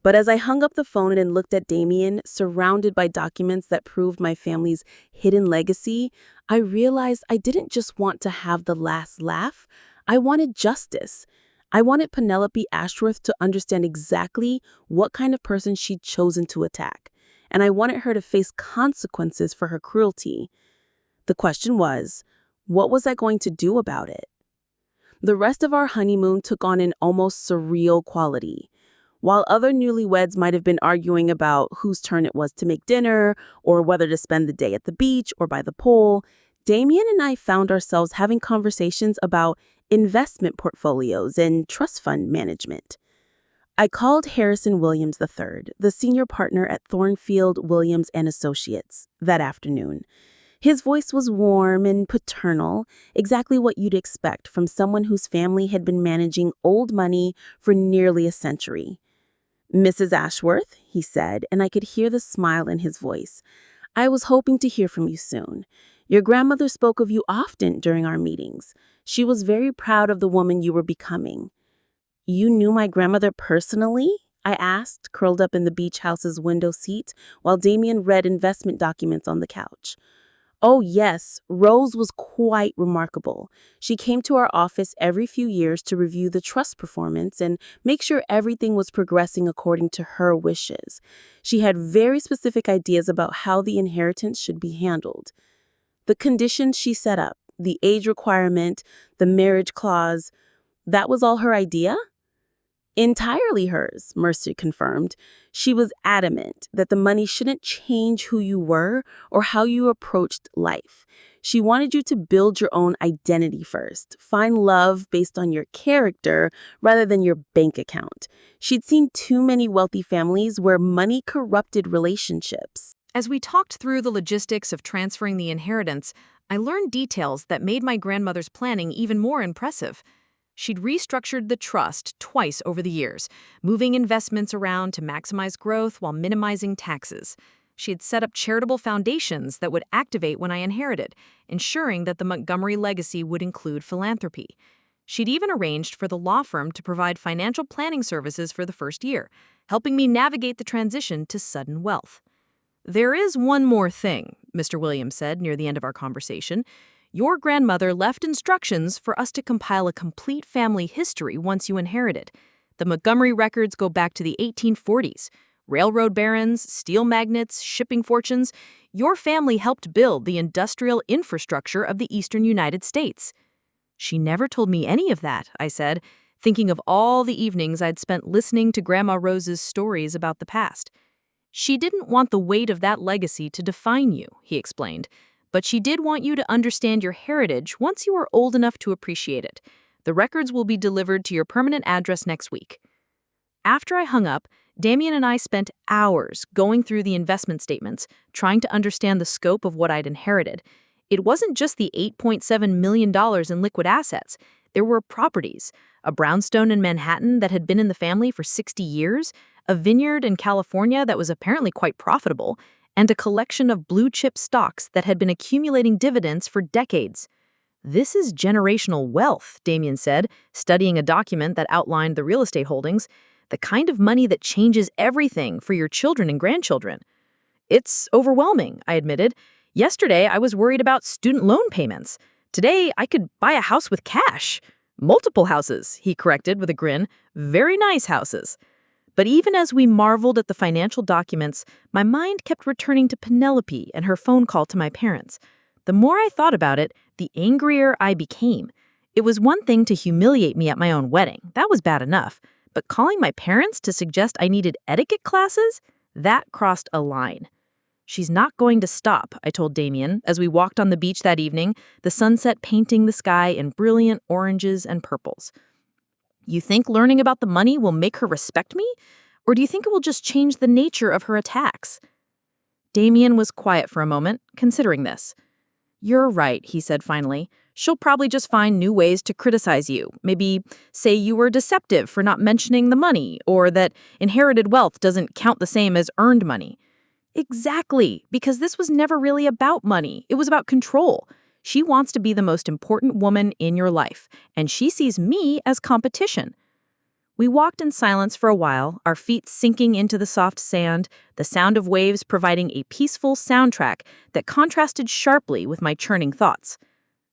But as I hung up the phone and looked at Damien, surrounded by documents that proved my family's hidden legacy, I realized I didn't just want to have the last laugh. I wanted justice. I wanted Penelope Ashworth to understand exactly what kind of person she'd chosen to attack, and I wanted her to face consequences for her cruelty. The question was, what was I going to do about it? The rest of our honeymoon took on an almost surreal quality. While other newlyweds might have been arguing about whose turn it was to make dinner or whether to spend the day at the beach or by the pool, Damien and I found ourselves having conversations about investment portfolios and trust fund management. I called Harrison Williams III, the senior partner at Thornfield Williams and Associates, that afternoon. His voice was warm and paternal, exactly what you'd expect from someone whose family had been managing old money for nearly a century. "Mrs. Ashworth," he said, and I could hear the smile in his voice. "I was hoping to hear from you soon. Your grandmother spoke of you often during our meetings. She was very proud of the woman you were becoming." "You knew my grandmother personally?" I asked, curled up in the beach house's window seat while Damien read investment documents on the couch. "Oh, yes. Rose was quite remarkable. She came to our office every few years to review the trust performance and make sure everything was progressing according to her wishes. She had very specific ideas about how the inheritance should be handled. The conditions she set up, the age requirement, the marriage clause, that was all her idea?" "Entirely hers," Mercer confirmed. "She was adamant that the money shouldn't change who you were or how you approached life. She wanted you to build your own identity first, find love based on your character rather than your bank account. She'd seen too many wealthy families where money corrupted relationships." As we talked through the logistics of transferring the inheritance, I learned details that made my grandmother's planning even more impressive. She'd restructured the trust twice over the years, moving investments around to maximize growth while minimizing taxes. She had set up charitable foundations that would activate when I inherited, ensuring that the Montgomery legacy would include philanthropy. She'd even arranged for the law firm to provide financial planning services for the first year, helping me navigate the transition to sudden wealth. "There is one more thing," Mr. Williams said near the end of our conversation. "Your grandmother left instructions for us to compile a complete family history once you inherited. The Montgomery records go back to the 1840s. Railroad barons, steel magnates, shipping fortunes. Your family helped build the industrial infrastructure of the eastern United States." "She never told me any of that," I said, thinking of all the evenings I'd spent listening to Grandma Rose's stories about the past. "She didn't want the weight of that legacy to define you," he explained. "But she did want you to understand your heritage once you are old enough to appreciate it. The records will be delivered to your permanent address next week." After I hung up, Damien and I spent hours going through the investment statements, trying to understand the scope of what I'd inherited. It wasn't just the $8.7 million in liquid assets. There were properties, a brownstone in Manhattan that had been in the family for 60 years, a vineyard in California that was apparently quite profitable, and a collection of blue-chip stocks that had been accumulating dividends for decades. "This is generational wealth," Damien said, studying a document that outlined the real estate holdings, "the kind of money that changes everything for your children and grandchildren." "It's overwhelming," I admitted. "Yesterday, I was worried about student loan payments. Today, I could buy a house with cash. Multiple houses," he corrected with a grin. "Very nice houses." But even as we marveled at the financial documents, my mind kept returning to Penelope and her phone call to my parents. The more I thought about it, the angrier I became. It was one thing to humiliate me at my own wedding. That was bad enough. But calling my parents to suggest I needed etiquette classes? That crossed a line. "She's not going to stop," I told Damien as we walked on the beach that evening, the sunset painting the sky in brilliant oranges and purples. "You think learning about the money will make her respect me? Or do you think it will just change the nature of her attacks?" Damien was quiet for a moment, considering this. "You're right," he said finally. "She'll probably just find new ways to criticize you. Maybe say you were deceptive for not mentioning the money, or that inherited wealth doesn't count the same as earned money." "Exactly, because this was never really about money. It was about control. She wants to be the most important woman in your life, and she sees me as competition." We walked in silence for a while, our feet sinking into the soft sand, the sound of waves providing a peaceful soundtrack that contrasted sharply with my churning thoughts.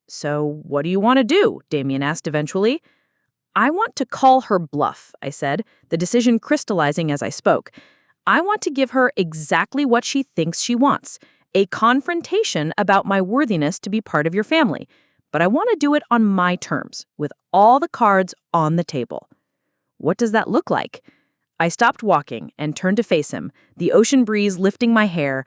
"So, what do you want to do?" Damien asked eventually. "I want to call her bluff," I said, the decision crystallizing as I spoke. "I want to give her exactly what she thinks she wants. A confrontation about my worthiness to be part of your family. But I want to do it on my terms, with all the cards on the table." "What does that look like?" I stopped walking and turned to face him, the ocean breeze lifting my hair.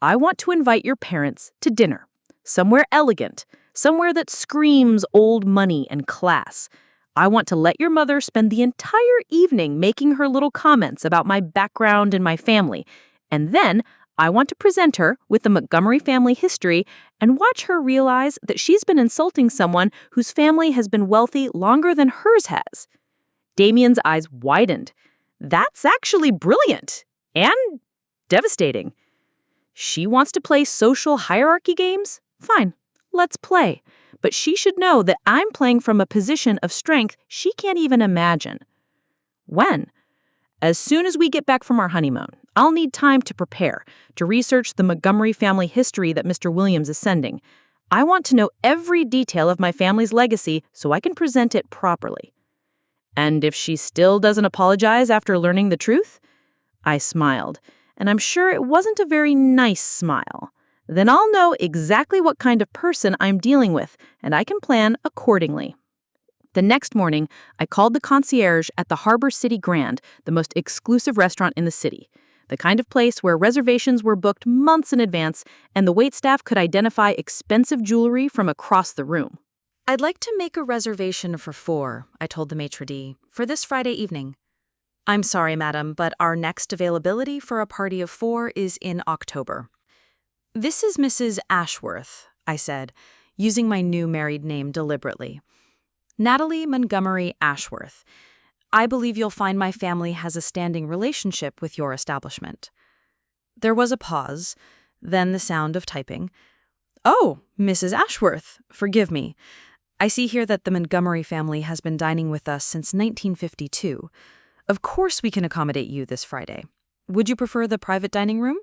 I want to invite your parents to dinner. Somewhere elegant, somewhere that screams old money and class. I want to let your mother spend the entire evening making her little comments about my background and my family. And then I want to present her with the Montgomery family history and watch her realize that she's been insulting someone whose family has been wealthy longer than hers has. Damien's eyes widened. That's actually brilliant and devastating. She wants to play social hierarchy games? Fine, let's play. But she should know that I'm playing from a position of strength she can't even imagine. When? As soon as we get back from our honeymoon. I'll need time to prepare, to research the Montgomery family history that Mr. Williams is sending. I want to know every detail of my family's legacy so I can present it properly. And if she still doesn't apologize after learning the truth? I smiled, and I'm sure it wasn't a very nice smile. Then I'll know exactly what kind of person I'm dealing with, and I can plan accordingly. The next morning, I called the concierge at the Harbor City Grand, the most exclusive restaurant in the city, the kind of place where reservations were booked months in advance and the waitstaff could identify expensive jewelry from across the room. I'd like to make a reservation for 4, I told the maitre d', for this Friday evening. I'm sorry, madam, but our next availability for a party of 4 is in October. This is Mrs. Ashworth, I said, using my new married name deliberately. Natalie Montgomery Ashworth. I believe you'll find my family has a standing relationship with your establishment. There was a pause, then the sound of typing. Oh, Mrs. Ashworth, forgive me. I see here that the Montgomery family has been dining with us since 1952. Of course we can accommodate you this Friday. Would you prefer the private dining room?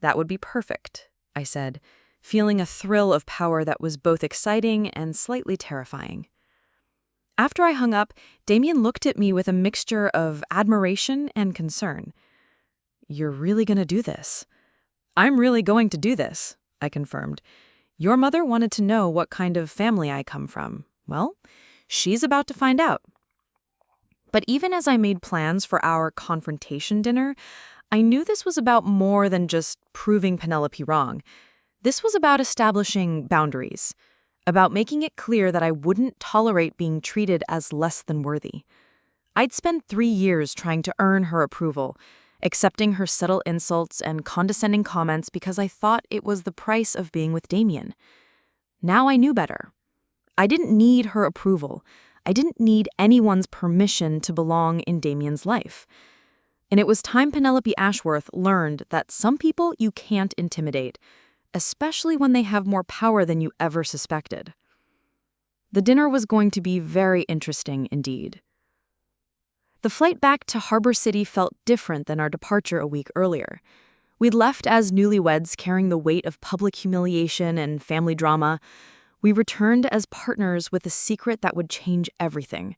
That would be perfect, I said, feeling a thrill of power that was both exciting and slightly terrifying. After I hung up, Damien looked at me with a mixture of admiration and concern. You're really going to do this? I'm really going to do this, I confirmed. Your mother wanted to know what kind of family I come from. Well, she's about to find out. But even as I made plans for our confrontation dinner, I knew this was about more than just proving Penelope wrong. This was about establishing boundaries, about making it clear that I wouldn't tolerate being treated as less than worthy. I'd spent 3 years trying to earn her approval, accepting her subtle insults and condescending comments because I thought it was the price of being with Damien. Now I knew better. I didn't need her approval. I didn't need anyone's permission to belong in Damien's life. And it was time Penelope Ashworth learned that some people you can't intimidate, especially when they have more power than you ever suspected. The dinner was going to be very interesting indeed. The flight back to Harbor City felt different than our departure a week earlier. We'd left as newlyweds carrying the weight of public humiliation and family drama. We returned as partners with a secret that would change everything,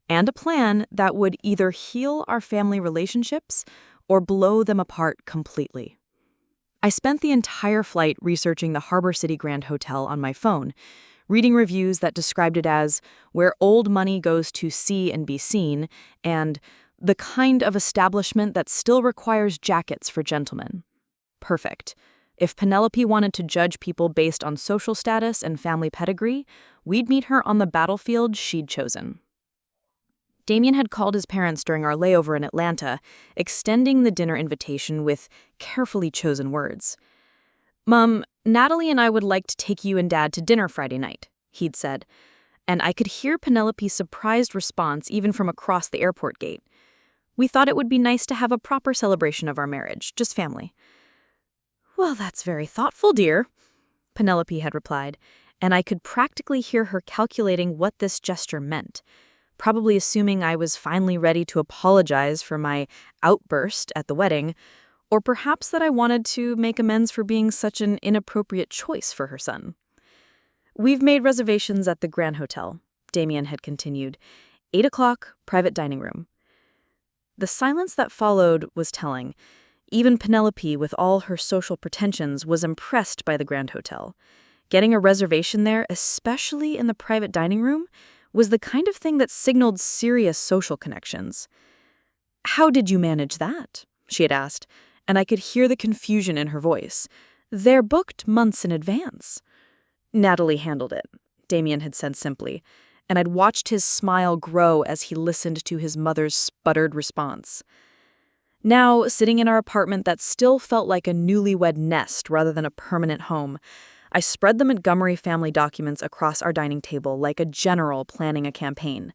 and a plan that would either heal our family relationships or blow them apart completely. I spent the entire flight researching the Harbor City Grand Hotel on my phone, reading reviews that described it as where old money goes to see and be seen, and the kind of establishment that still requires jackets for gentlemen. Perfect. If Penelope wanted to judge people based on social status and family pedigree, we'd meet her on the battlefield she'd chosen. Damien had called his parents during our layover in Atlanta, extending the dinner invitation with carefully chosen words. "Mom, Natalie and I would like to take you and Dad to dinner Friday night," he'd said, and I could hear Penelope's surprised response even from across the airport gate. "We thought it would be nice to have a proper celebration of our marriage, just family." "Well, that's very thoughtful, dear," Penelope had replied, and I could practically hear her calculating what this gesture meant, probably assuming I was finally ready to apologize for my outburst at the wedding, or perhaps that I wanted to make amends for being such an inappropriate choice for her son. "We've made reservations at the Grand Hotel," Damien had continued. 8 o'clock, private dining room. The silence that followed was telling. Even Penelope, with all her social pretensions, was impressed by the Grand Hotel. Getting a reservation there, especially in the private dining room, was the kind of thing that signaled serious social connections. "How did you manage that?" she had asked, and I could hear the confusion in her voice. "They're booked months in advance." "Natalie handled it," Damien had said simply, and I'd watched his smile grow as he listened to his mother's sputtered response. Now, sitting in our apartment that still felt like a newlywed nest rather than a permanent home, I spread the Montgomery family documents across our dining table like a general planning a campaign.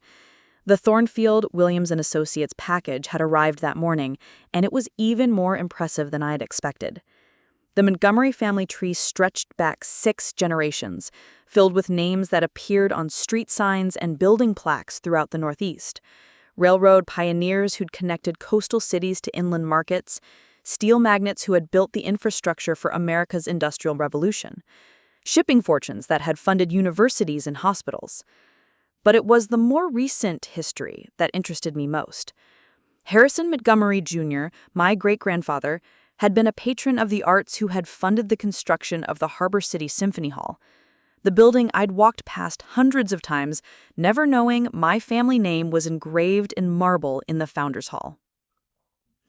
The Thornfield, Williams & Associates package had arrived that morning, and it was even more impressive than I had expected. The Montgomery family tree stretched back 6 generations, filled with names that appeared on street signs and building plaques throughout the Northeast. Railroad pioneers who'd connected coastal cities to inland markets, steel magnates who had built the infrastructure for America's Industrial Revolution, shipping fortunes that had funded universities and hospitals. But it was the more recent history that interested me most. Harrison Montgomery Jr., my great-grandfather, had been a patron of the arts who had funded the construction of the Harbor City Symphony Hall, the building I'd walked past hundreds of times, never knowing my family name was engraved in marble in the Founders Hall.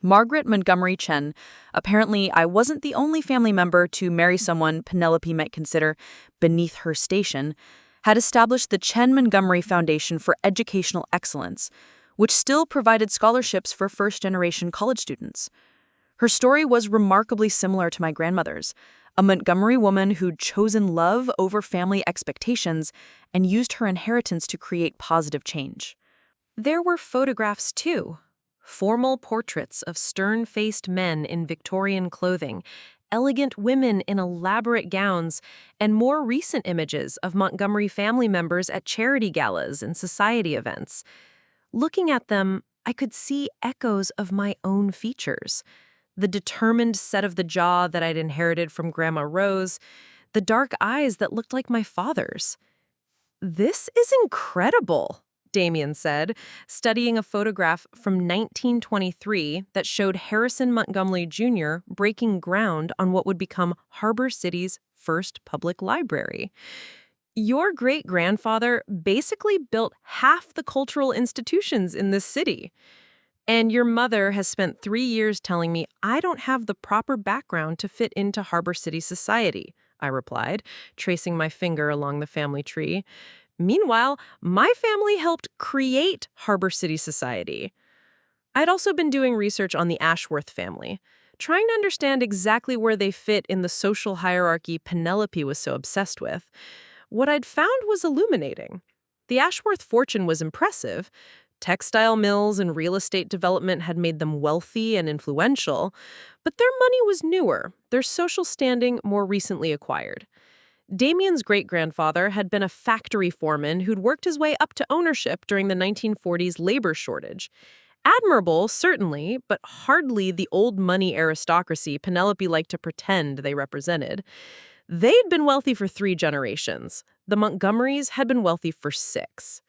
Margaret Montgomery Chen, apparently I wasn't the only family member to marry someone Penelope might consider beneath her station, had established the Chen Montgomery Foundation for Educational Excellence, which still provided scholarships for first-generation college students. Her story was remarkably similar to my grandmother's, a Montgomery woman who'd chosen love over family expectations and used her inheritance to create positive change. There were photographs, too. Formal portraits of stern-faced men in Victorian clothing, elegant women in elaborate gowns, and more recent images of Montgomery family members at charity galas and society events. Looking at them, I could see echoes of my own features. The determined set of the jaw that I'd inherited from Grandma Rose, the dark eyes that looked like my father's. "This is incredible," Damien said, studying a photograph from 1923 that showed Harrison Montgomery Jr. breaking ground on what would become Harbor City's first public library. "Your great-grandfather basically built half the cultural institutions in this city. And your mother has spent 3 years telling me I don't have the proper background to fit into Harbor City society," I replied, tracing my finger along the family tree. "Meanwhile, my family helped create Harbor City society." I'd also been doing research on the Ashworth family, trying to understand exactly where they fit in the social hierarchy Penelope was so obsessed with. What I'd found was illuminating. The Ashworth fortune was impressive. Textile mills and real estate development had made them wealthy and influential, but their money was newer, their social standing more recently acquired. Damien's great-grandfather had been a factory foreman who'd worked his way up to ownership during the 1940s labor shortage. Admirable, certainly, but hardly the old money aristocracy Penelope liked to pretend they represented. They'd been wealthy for 3 generations. The Montgomerys had been wealthy for 6.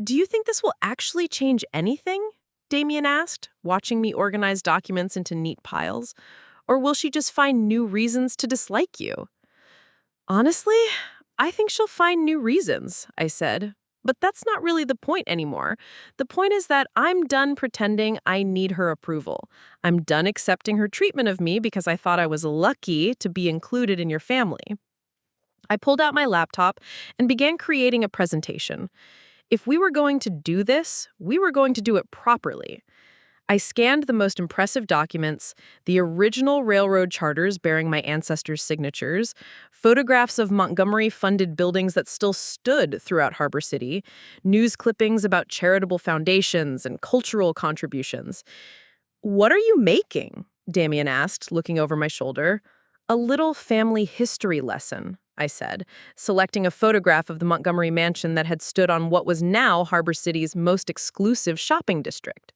"Do you think this will actually change anything?" Damien asked, watching me organize documents into neat piles. "Or will she just find new reasons to dislike you?" "Honestly, I think she'll find new reasons," I said. "But that's not really the point anymore. The point is that I'm done pretending I need her approval. I'm done accepting her treatment of me because I thought I was lucky to be included in your family." I pulled out my laptop and began creating a presentation. If we were going to do this, we were going to do it properly. I scanned the most impressive documents, the original railroad charters bearing my ancestors' signatures, photographs of Montgomery-funded buildings that still stood throughout Harbor City, news clippings about charitable foundations and cultural contributions. "What are you making?" Damien asked, looking over my shoulder. "A little family history lesson," I said, selecting a photograph of the Montgomery mansion that had stood on what was now Harbor City's most exclusive shopping district.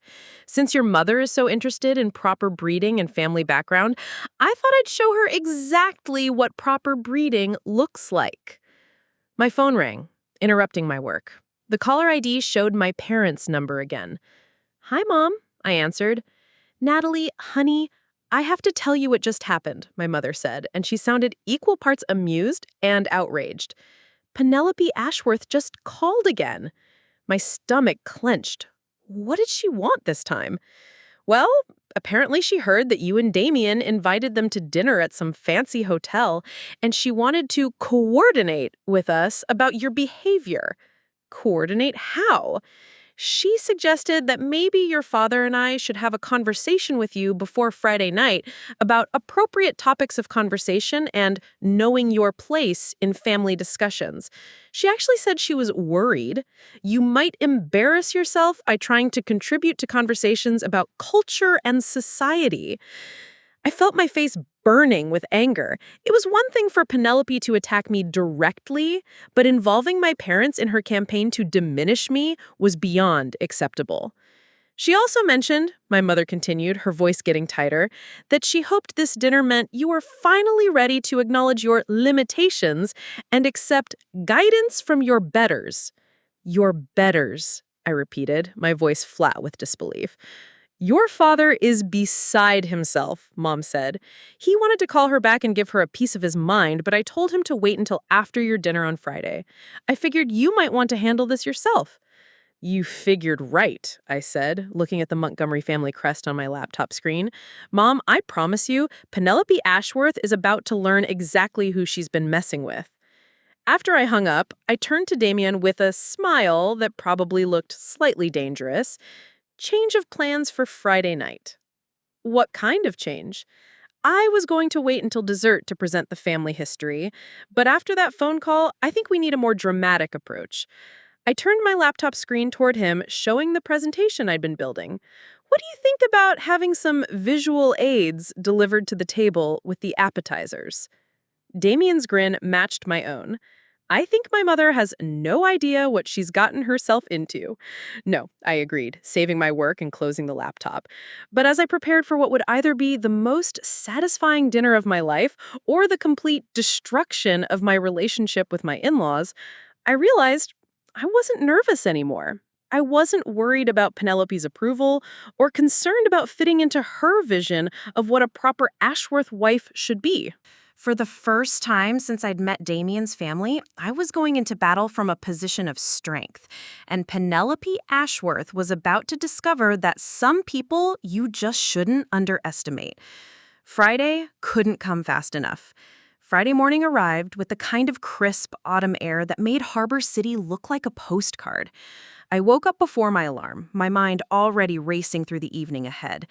"Since your mother is so interested in proper breeding and family background, I thought I'd show her exactly what proper breeding looks like." My phone rang, interrupting my work. The caller ID showed my parents' number again. "Hi, Mom," I answered. "Natalie, honey, I have to tell you what just happened," my mother said, and she sounded equal parts amused and outraged. "Penelope Ashworth just called again." My stomach clenched. What did she want this time? Well, apparently she heard that you and Damien invited them to dinner at some fancy hotel, and she wanted to coordinate with us about your behavior. Coordinate how? She suggested that maybe your father and I should have a conversation with you before Friday night about appropriate topics of conversation and knowing your place in family discussions. She actually said she was worried you might embarrass yourself by trying to contribute to conversations about culture and society. I felt my face burning with anger. It was one thing for Penelope to attack me directly, but involving my parents in her campaign to diminish me was beyond acceptable. She also mentioned, my mother continued, her voice getting tighter, that she hoped this dinner meant you were finally ready to acknowledge your limitations and accept guidance from your betters. Your betters, I repeated, my voice flat with disbelief. Your father is beside himself, Mom said. He wanted to call her back and give her a piece of his mind, but I told him to wait until after your dinner on Friday. I figured you might want to handle this yourself. You figured right, I said, looking at the Montgomery family crest on my laptop screen. Mom, I promise you, Penelope Ashworth is about to learn exactly who she's been messing with. After I hung up, I turned to Damien with a smile that probably looked slightly dangerous. Change of plans for Friday night. What kind of change? I was going to wait until dessert to present the family history, but after that phone call, I think we need a more dramatic approach. I turned my laptop screen toward him, showing the presentation I'd been building. What do you think about having some visual aids delivered to the table with the appetizers? Damien's grin matched my own. I think my mother has no idea what she's gotten herself into. No, I agreed, saving my work and closing the laptop. But as I prepared for what would either be the most satisfying dinner of my life or the complete destruction of my relationship with my in-laws, I realized I wasn't nervous anymore. I wasn't worried about Penelope's approval or concerned about fitting into her vision of what a proper Ashworth wife should be. For the first time since I'd met Damien's family, I was going into battle from a position of strength. And Penelope Ashworth was about to discover that some people you just shouldn't underestimate. Friday couldn't come fast enough. Friday morning arrived with the kind of crisp autumn air that made Harbor City look like a postcard. I woke up before my alarm, my mind already racing through the evening ahead.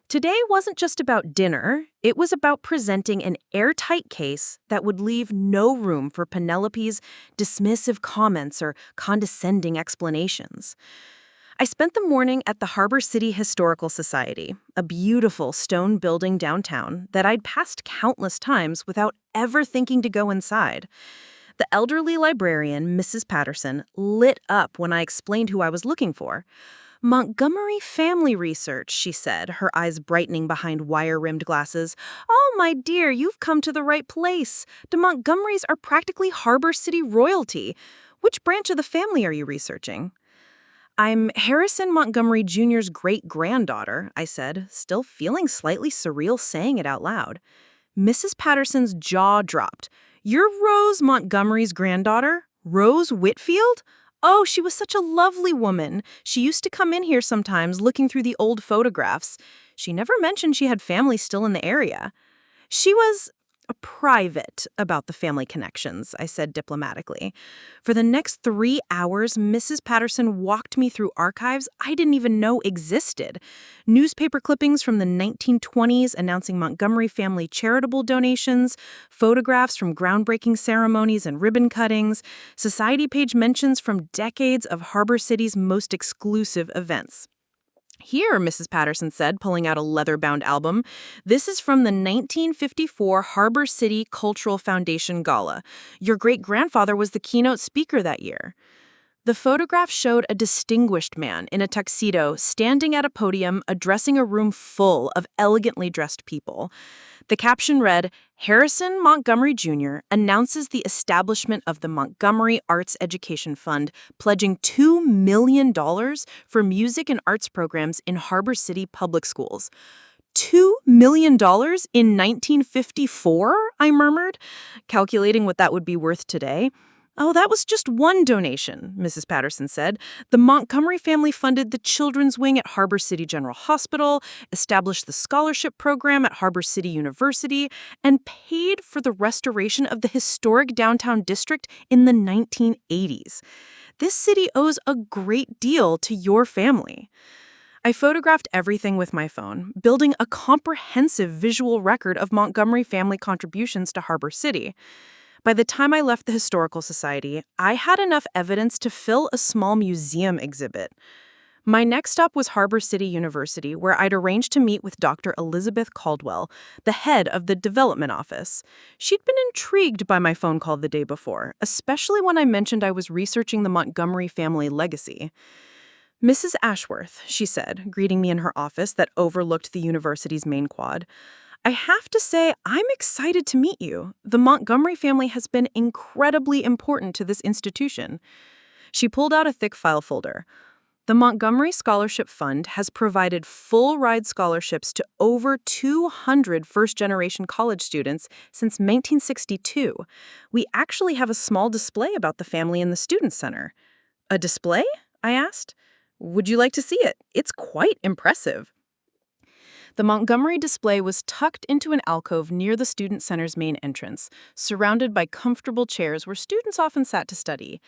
Today wasn't just about dinner, it was about presenting an airtight case that would leave no room for Penelope's dismissive comments or condescending explanations. I spent the morning at the Harbor City Historical Society, a beautiful stone building downtown that I'd passed countless times without ever thinking to go inside. The elderly librarian, Mrs. Patterson, lit up when I explained who I was looking for. Montgomery Family Research, she said, her eyes brightening behind wire-rimmed glasses. Oh, my dear, you've come to the right place. The Montgomerys are practically Harbor City royalty. Which branch of the family are you researching? I'm Harrison Montgomery Jr.'s great-granddaughter, I said, still feeling slightly surreal saying it out loud. Mrs. Patterson's jaw dropped. You're Rose Montgomery's granddaughter? Rose Whitfield? Oh, she was such a lovely woman. She used to come in here sometimes looking through the old photographs. She never mentioned she had family still in the area. She was private about the family connections, I said diplomatically. For the next 3 hours, Mrs. Patterson walked me through archives I didn't even know existed. Newspaper clippings from the 1920s announcing Montgomery family charitable donations, photographs from groundbreaking ceremonies and ribbon cuttings, society page mentions from decades of Harbor City's most exclusive events. Here, Mrs. Patterson said, pulling out a leather-bound album, this is from the 1954 Harbor City Cultural Foundation Gala. Your great-grandfather was the keynote speaker that year. The photograph showed a distinguished man in a tuxedo standing at a podium addressing a room full of elegantly dressed people. The caption read, Harrison Montgomery Jr. announces the establishment of the Montgomery Arts Education Fund, pledging $2 million for music and arts programs in Harbor City public schools. $2 million in 1954, I murmured, calculating what that would be worth today. Oh, that was just one donation, Mrs. Patterson said. The Montgomery family funded the children's wing at Harbor City General Hospital, established the scholarship program at Harbor City University, and paid for the restoration of the historic downtown district in the 1980s. This city owes a great deal to your family. I photographed everything with my phone, building a comprehensive visual record of Montgomery family contributions to Harbor City. By the time I left the Historical Society, I had enough evidence to fill a small museum exhibit. My next stop was Harbor City University, where I'd arranged to meet with Dr. Elizabeth Caldwell, the head of the development office. She'd been intrigued by my phone call the day before, especially when I mentioned I was researching the Montgomery family legacy. Mrs. Ashworth, she said, greeting me in her office that overlooked the university's main quad, I have to say, I'm excited to meet you. The Montgomery family has been incredibly important to this institution. She pulled out a thick file folder. The Montgomery Scholarship Fund has provided full-ride scholarships to over 200 first-generation college students since 1962. We actually have a small display about the family in the Student Center. A display? I asked. Would you like to see it? It's quite impressive. The Montgomery display was tucked into an alcove near the Student Center's main entrance, surrounded by comfortable chairs where students often sat to study.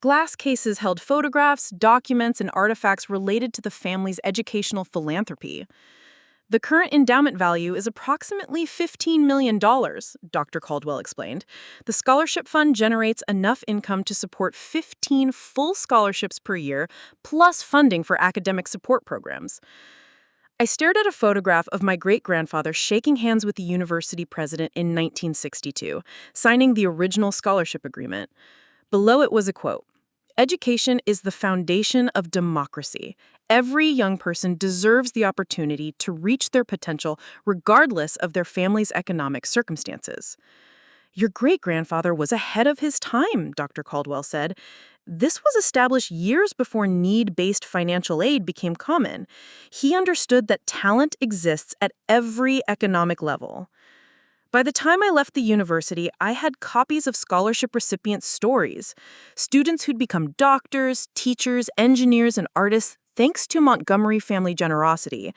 Glass cases held photographs, documents, and artifacts related to the family's educational philanthropy. The current endowment value is approximately $15 million, Dr. Caldwell explained. The scholarship fund generates enough income to support 15 full scholarships per year, plus funding for academic support programs. I stared at a photograph of my great-grandfather shaking hands with the university president in 1962, signing the original scholarship agreement. Below it was a quote, "Education is the foundation of democracy. Every young person deserves the opportunity to reach their potential regardless of their family's economic circumstances." Your great-grandfather was ahead of his time, Dr. Caldwell said. This was established years before need-based financial aid became common. He understood that talent exists at every economic level. By the time I left the university, I had copies of scholarship recipients' stories. Students who'd become doctors, teachers, engineers, and artists thanks to Montgomery family generosity.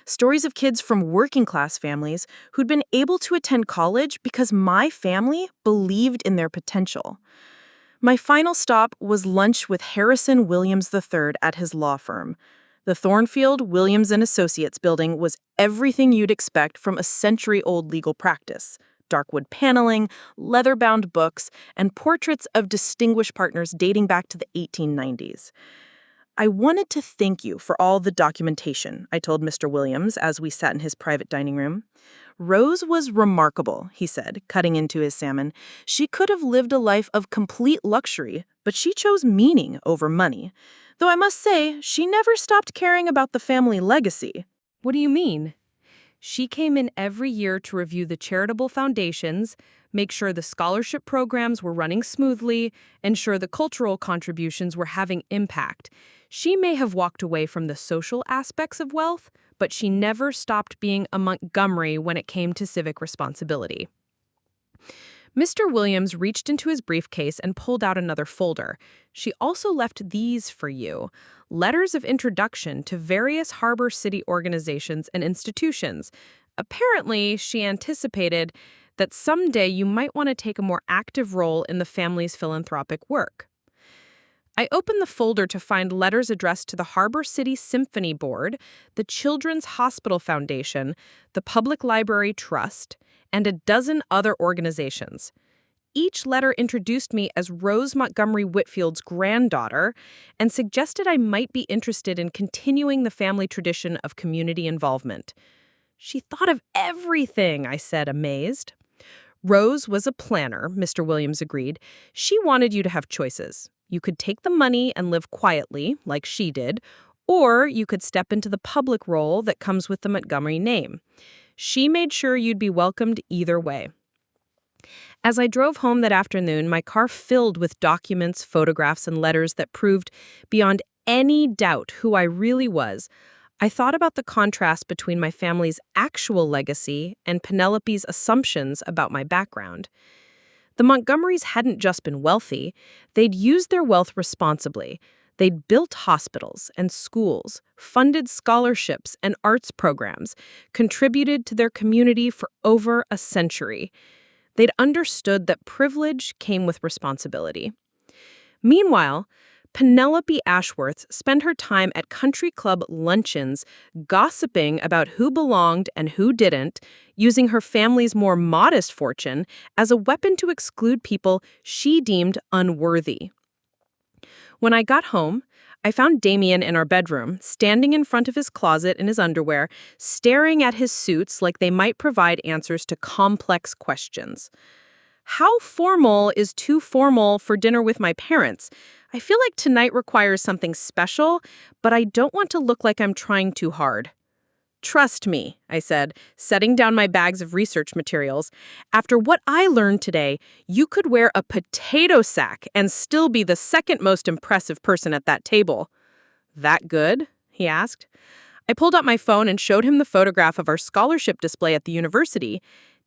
Stories of kids from working-class families who'd been able to attend college because my family believed in their potential. My final stop was lunch with Harrison Williams III at his law firm. The Thornfield, Williams & Associates building was everything you'd expect from a century-old legal practice. Dark wood paneling, leather-bound books, and portraits of distinguished partners dating back to the 1890s. I wanted to thank you for all the documentation, I told Mr. Williams as we sat in his private dining room. Rose was remarkable, he said, cutting into his salmon. She could have lived a life of complete luxury, but she chose meaning over money. Though I must say, she never stopped caring about the family legacy. What do you mean? She came in every year to review the charitable foundations, make sure the scholarship programs were running smoothly, ensure the cultural contributions were having impact. She may have walked away from the social aspects of wealth, but she never stopped being a Montgomery when it came to civic responsibility. Mr. Williams reached into his briefcase and pulled out another folder. She also left these for you, letters of introduction to various Harbor City organizations and institutions. Apparently, she anticipated that someday you might want to take a more active role in the family's philanthropic work. I opened the folder to find letters addressed to the Harbor City Symphony Board, the Children's Hospital Foundation, the Public Library Trust, and a dozen other organizations. Each letter introduced me as Rose Montgomery Whitfield's granddaughter and suggested I might be interested in continuing the family tradition of community involvement. She thought of everything, I said, amazed. Rose was a planner, Mr. Williams agreed. She wanted you to have choices. You could take the money and live quietly, like she did, or you could step into the public role that comes with the Montgomery name. She made sure you'd be welcomed either way. As I drove home that afternoon, my car filled with documents, photographs, and letters that proved beyond any doubt who I really was. I thought about the contrast between my family's actual legacy and Penelope's assumptions about my background. The Montgomerys hadn't just been wealthy, they'd used their wealth responsibly. They'd built hospitals and schools, funded scholarships and arts programs, contributed to their community for over a century. They'd understood that privilege came with responsibility. Meanwhile, Penelope Ashworth spent her time at country club luncheons gossiping about who belonged and who didn't, using her family's more modest fortune as a weapon to exclude people she deemed unworthy. When I got home, I found Damien in our bedroom, standing in front of his closet in his underwear, staring at his suits like they might provide answers to complex questions. How formal is too formal for dinner with my parents? I feel like tonight requires something special, but I don't want to look like I'm trying too hard. Trust me, I said, setting down my bags of research materials. After what I learned today, you could wear a potato sack and still be the second most impressive person at that table. That good? He asked. I pulled out my phone and showed him the photograph of our scholarship display at the university.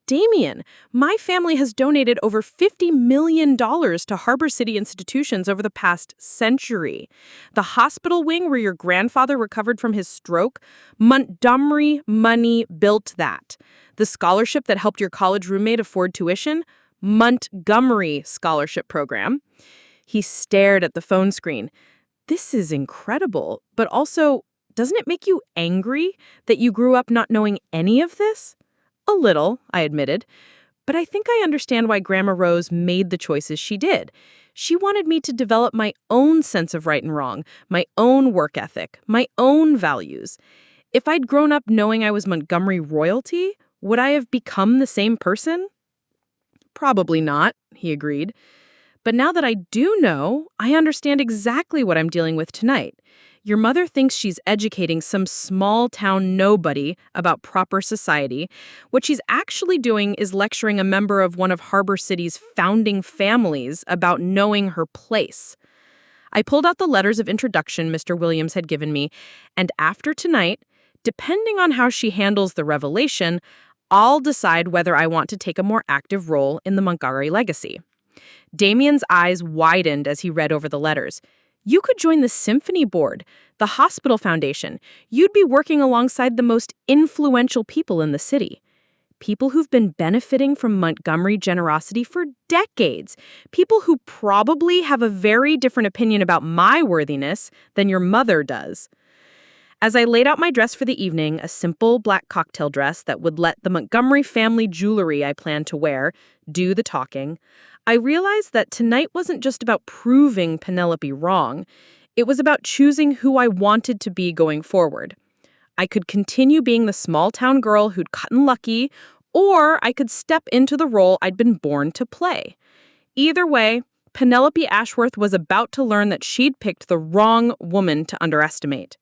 Damien, my family has donated over $50 million to Harbor City institutions over the past century. The hospital wing where your grandfather recovered from his stroke, Montgomery money built that. The scholarship that helped your college roommate afford tuition, Montgomery Scholarship Program. He stared at the phone screen. This is incredible, but also, doesn't it make you angry that you grew up not knowing any of this? A little, I admitted, but I think I understand why Grandma Rose made the choices she did. She wanted me to develop my own sense of right and wrong, my own work ethic, my own values. If I'd grown up knowing I was Montgomery royalty, would I have become the same person? Probably not, he agreed. But now that I do know, I understand exactly what I'm dealing with tonight. Your mother thinks she's educating some small-town nobody about proper society. What she's actually doing is lecturing a member of one of Harbor City's founding families about knowing her place. I pulled out the letters of introduction Mr. Williams had given me, and after tonight, depending on how she handles the revelation, I'll decide whether I want to take a more active role in the Montgomery legacy. Damien's eyes widened as he read over the letters. You could join the symphony board, the hospital foundation. You'd be working alongside the most influential people in the city. People who've been benefiting from Montgomery generosity for decades. People who probably have a very different opinion about my worthiness than your mother does. As I laid out my dress for the evening, a simple black cocktail dress that would let the Montgomery family jewelry I planned to wear do the talking, I realized that tonight wasn't just about proving Penelope wrong. It was about choosing who I wanted to be going forward. I could continue being the small-town girl who'd gotten lucky, or I could step into the role I'd been born to play. Either way, Penelope Ashworth was about to learn that she'd picked the wrong woman to underestimate.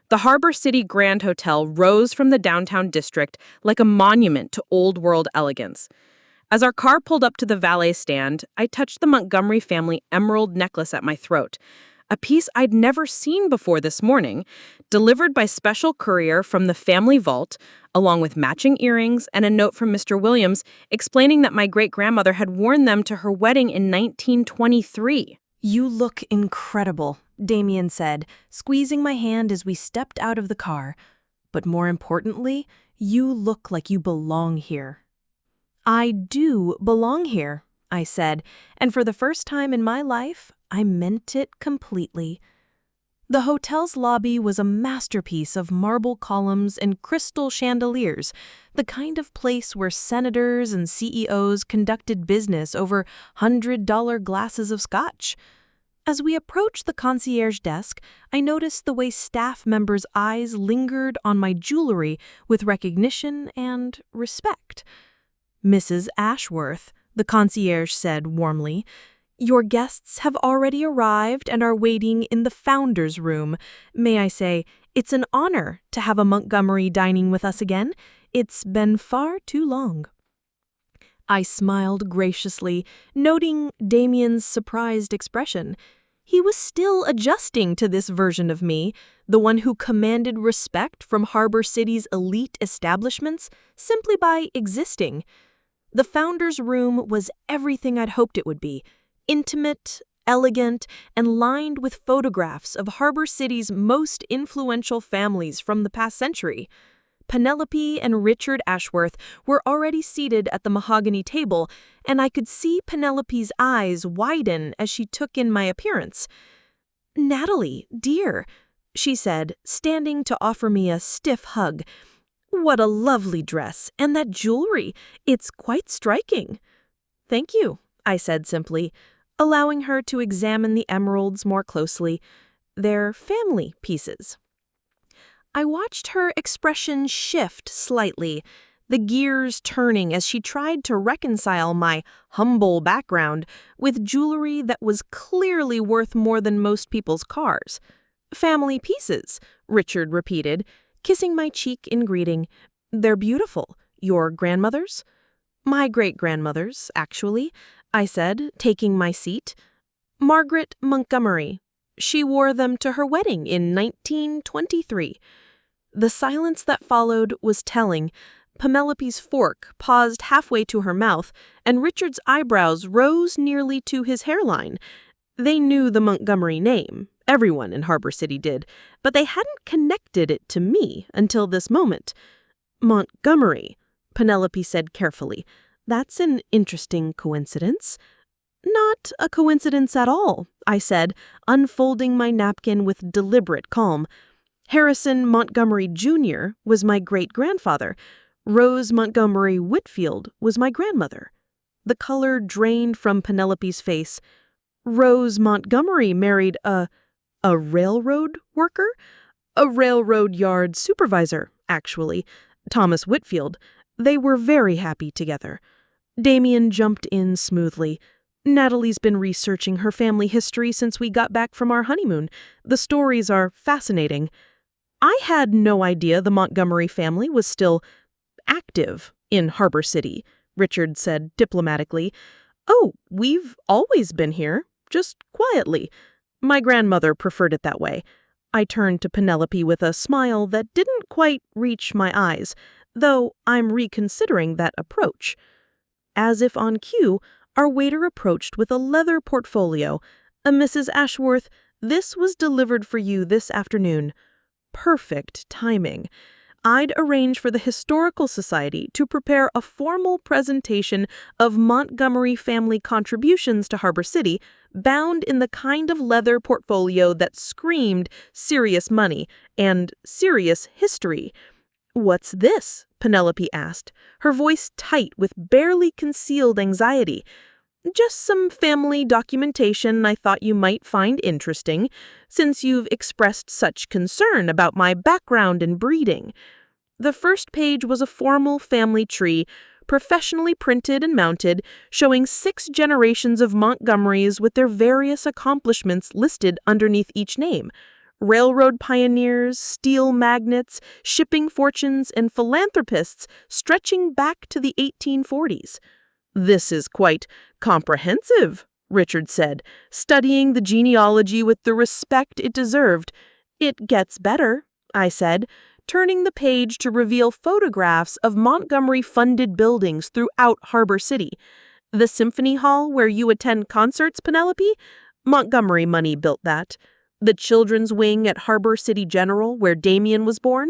The Harbor City Grand Hotel rose from the downtown district like a monument to old-world elegance. As our car pulled up to the valet stand, I touched the Montgomery family emerald necklace at my throat, a piece I'd never seen before this morning, delivered by special courier from the family vault, along with matching earrings and a note from Mr. Williams explaining that my great-grandmother had worn them to her wedding in 1923. You look incredible, Damien said, squeezing my hand as we stepped out of the car. But more importantly, you look like you belong here. I do belong here, I said, and for the first time in my life, I meant it completely. The hotel's lobby was a masterpiece of marble columns and crystal chandeliers, the kind of place where senators and CEOs conducted business over $100 glasses of scotch. As we approached the concierge desk, I noticed the way staff members' eyes lingered on my jewelry with recognition and respect. Mrs. Ashworth, the concierge said warmly, your guests have already arrived and are waiting in the founder's room. May I say, it's an honor to have a Montgomery dining with us again. It's been far too long. I smiled graciously, noting Damien's surprised expression. He was still adjusting to this version of me, the one who commanded respect from Harbor City's elite establishments simply by existing. The founder's room was everything I'd hoped it would be: intimate, elegant, and lined with photographs of Harbor City's most influential families from the past century. Penelope and Richard Ashworth were already seated at the mahogany table, and I could see Penelope's eyes widen as she took in my appearance. "Natalie, dear," she said, standing to offer me a stiff hug. "What a lovely dress, and that jewelry. It's quite striking." "Thank you," I said simply, allowing her to examine the emeralds more closely. "They're family pieces." I watched her expression shift slightly, the gears turning as she tried to reconcile my humble background with jewelry that was clearly worth more than most people's cars. "Family pieces," Richard repeated, kissing my cheek in greeting. "They're beautiful. Your grandmother's?" "My great-grandmother's, actually," I said, taking my seat. "Margaret Montgomery. She wore them to her wedding in 1923. The silence that followed was telling. Penelope's fork paused halfway to her mouth, and Richard's eyebrows rose nearly to his hairline. They knew the Montgomery name. Everyone in Harbor City did, but they hadn't connected it to me until this moment. "Montgomery," Penelope said carefully. "That's an interesting coincidence." "Not a coincidence at all," I said, unfolding my napkin with deliberate calm. "Harrison Montgomery Jr. was my great-grandfather. Rose Montgomery Whitfield was my grandmother." The color drained from Penelope's face. "Rose Montgomery married a railroad worker? A railroad yard supervisor, actually. Thomas Whitfield. They were very happy together." Damien jumped in smoothly. "Natalie's been researching her family history since we got back from our honeymoon. The stories are fascinating." I had no idea the Montgomery family was still active in Harbor City, Richard said diplomatically. "Oh, we've always been here, just quietly. My grandmother preferred it that way." I turned to Penelope with a smile that didn't quite reach my eyes, though I'm reconsidering that approach. As if on cue, our waiter approached with a leather portfolio. "Mrs. Ashworth, this was delivered for you this afternoon." Perfect timing. I'd arranged for the Historical Society to prepare a formal presentation of Montgomery family contributions to Harbor City, bound in the kind of leather portfolio that screamed serious money and serious history. "What's this?" Penelope asked, her voice tight with barely concealed anxiety. "Just some family documentation I thought you might find interesting, since you've expressed such concern about my background and breeding." The first page was a formal family tree, professionally printed and mounted, showing 6 generations of Montgomerys with their various accomplishments listed underneath each name. Railroad pioneers, steel magnates, shipping fortunes, and philanthropists stretching back to the 1840s. "This is quite comprehensive," Richard said, studying the genealogy with the respect it deserved. "It gets better," I said, turning the page to reveal photographs of Montgomery-funded buildings throughout Harbor City. "The Symphony Hall where you attend concerts, Penelope? Montgomery money built that. The Children's Wing at Harbor City General where Damien was born?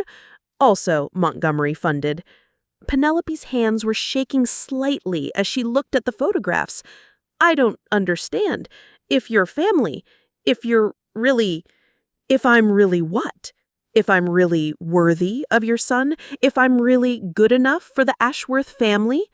Also Montgomery-funded." Penelope's hands were shaking slightly as she looked at the photographs. "I don't understand. If you're family, if I'm really what? If I'm really worthy of your son? If I'm really good enough for the Ashworth family?"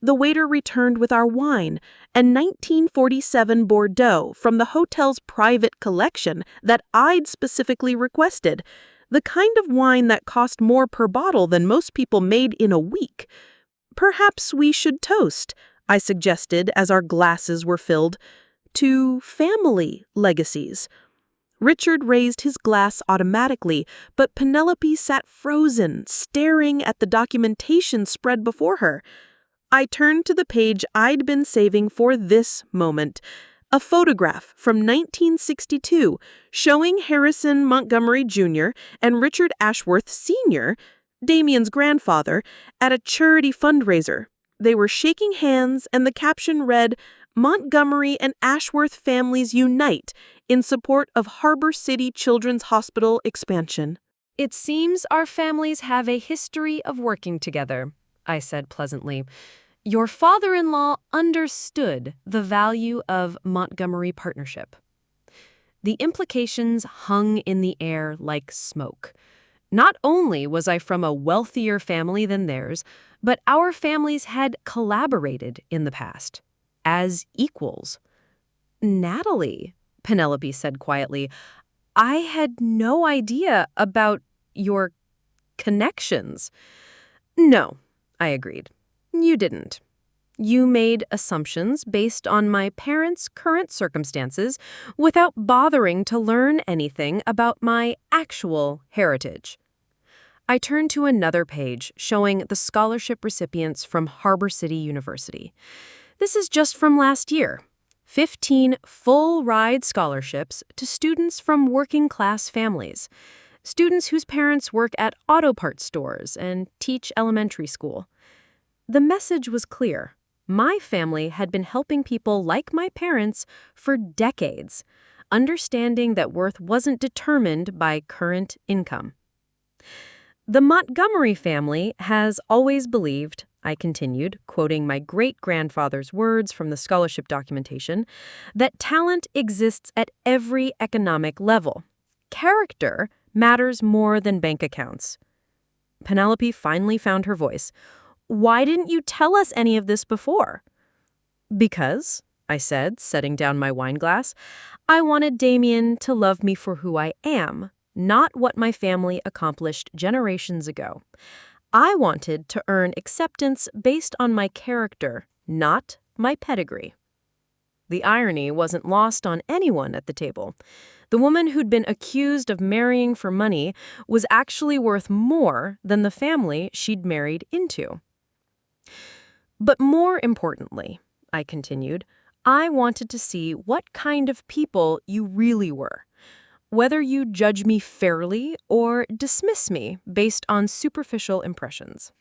The waiter returned with our wine, a 1947 Bordeaux from the hotel's private collection that I'd specifically requested. The kind of wine that cost more per bottle than most people made in a week. "Perhaps we should toast," I suggested as our glasses were filled, "to family legacies." Richard raised his glass automatically, but Penelope sat frozen, staring at the documentation spread before her. I turned to the page I'd been saving for this moment. A photograph from 1962 showing Harrison Montgomery Jr. and Richard Ashworth Sr., Damien's grandfather, at a charity fundraiser. They were shaking hands, and the caption read, "Montgomery and Ashworth families unite in support of Harbor City Children's Hospital expansion." It seems our families have a history of working together, I said pleasantly. Your father-in-law understood the value of Montgomery partnership. The implications hung in the air like smoke. Not only was I from a wealthier family than theirs, but our families had collaborated in the past, as equals. Natalie, Penelope said quietly, I had no idea about your connections. No, I agreed. You didn't. You made assumptions based on my parents' current circumstances without bothering to learn anything about my actual heritage. I turned to another page showing the scholarship recipients from Harbor City University. This is just from last year. 15 full-ride scholarships to students from working-class families. Students whose parents work at auto parts stores and teach elementary school. The message was clear. My family had been helping people like my parents for decades, understanding that worth wasn't determined by current income. The Montgomery family has always believed, I continued, quoting my great-grandfather's words from the scholarship documentation, that talent exists at every economic level. Character matters more than bank accounts. Penelope finally found her voice. Why didn't you tell us any of this before? Because, I said, setting down my wine glass, I wanted Damien to love me for who I am, not what my family accomplished generations ago. I wanted to earn acceptance based on my character, not my pedigree. The irony wasn't lost on anyone at the table. The woman who'd been accused of marrying for money was actually worth more than the family she'd married into. But more importantly, I continued, I wanted to see what kind of people you really were. Whether you judge me fairly or dismiss me based on superficial impressions.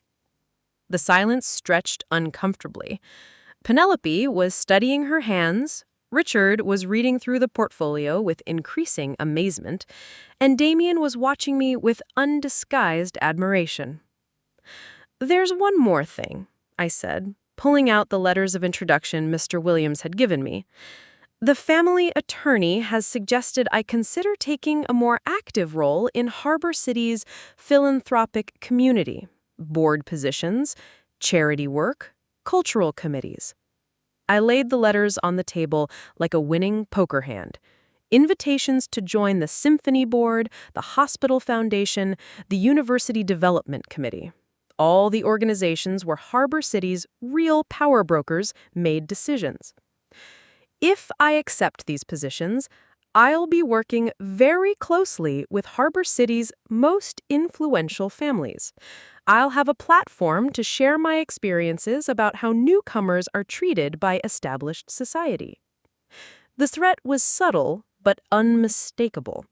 The silence stretched uncomfortably. Penelope was studying her hands, Richard was reading through the portfolio with increasing amazement, and Damien was watching me with undisguised admiration. There's one more thing, I said, pulling out the letters of introduction Mr. Williams had given me. The family attorney has suggested I consider taking a more active role in Harbor City's philanthropic community, board positions, charity work, cultural committees. I laid the letters on the table like a winning poker hand. Invitations to join the Symphony Board, the Hospital Foundation, the University Development Committee. All the organizations where Harbor City's real power brokers made decisions. If I accept these positions, I'll be working very closely with Harbor City's most influential families. I'll have a platform to share my experiences about how newcomers are treated by established society. The threat was subtle but unmistakable.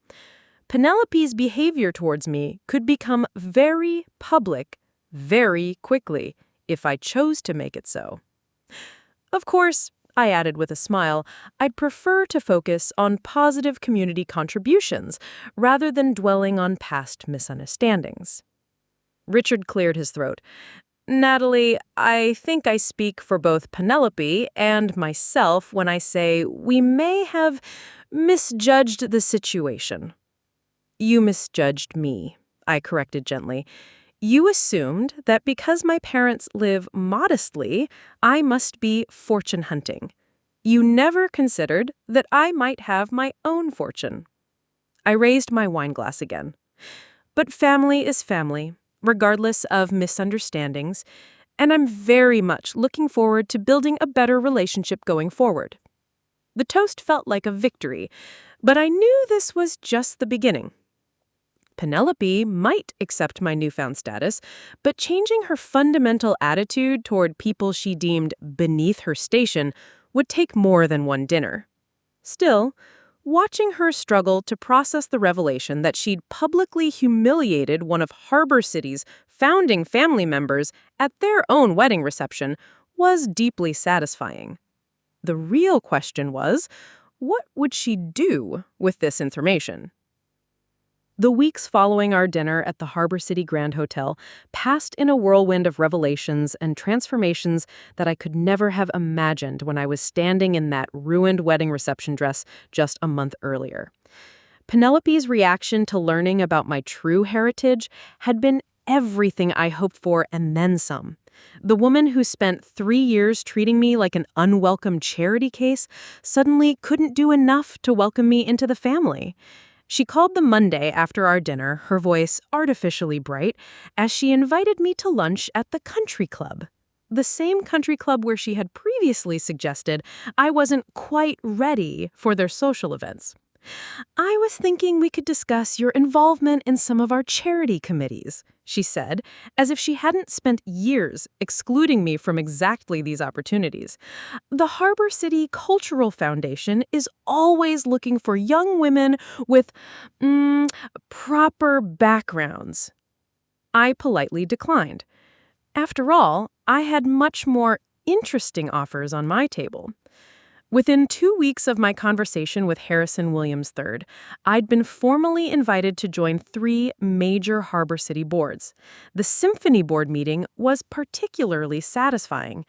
Penelope's behavior towards me could become very public very quickly if I chose to make it so. Of course, I added with a smile, I'd prefer to focus on positive community contributions rather than dwelling on past misunderstandings. Richard cleared his throat. Natalie, I think I speak for both Penelope and myself when I say we may have misjudged the situation. You misjudged me, I corrected gently. You assumed that because my parents live modestly, I must be fortune hunting. You never considered that I might have my own fortune. I raised my wine glass again. But family is family, regardless of misunderstandings, and I'm very much looking forward to building a better relationship going forward. The toast felt like a victory, but I knew this was just the beginning. Penelope might accept my newfound status, but changing her fundamental attitude toward people she deemed beneath her station would take more than one dinner. Still, watching her struggle to process the revelation that she'd publicly humiliated one of Harbor City's founding family members at their own wedding reception was deeply satisfying. The real question was, what would she do with this information? The weeks following our dinner at the Harbor City Grand Hotel passed in a whirlwind of revelations and transformations that I could never have imagined when I was standing in that ruined wedding reception dress just a month earlier. Penelope's reaction to learning about my true heritage had been everything I hoped for and then some. The woman who spent 3 years treating me like an unwelcome charity case suddenly couldn't do enough to welcome me into the family. She called the Monday after our dinner, her voice artificially bright, as she invited me to lunch at the country club. The same country club where she had previously suggested I wasn't quite ready for their social events. "I was thinking we could discuss your involvement in some of our charity committees," she said, as if she hadn't spent years excluding me from exactly these opportunities. "The Harbor City Cultural Foundation is always looking for young women with, proper backgrounds." I politely declined. After all, I had much more interesting offers on my table. Within 2 weeks of my conversation with Harrison Williams III, I'd been formally invited to join 3 major Harbor City boards. The Symphony Board meeting was particularly satisfying.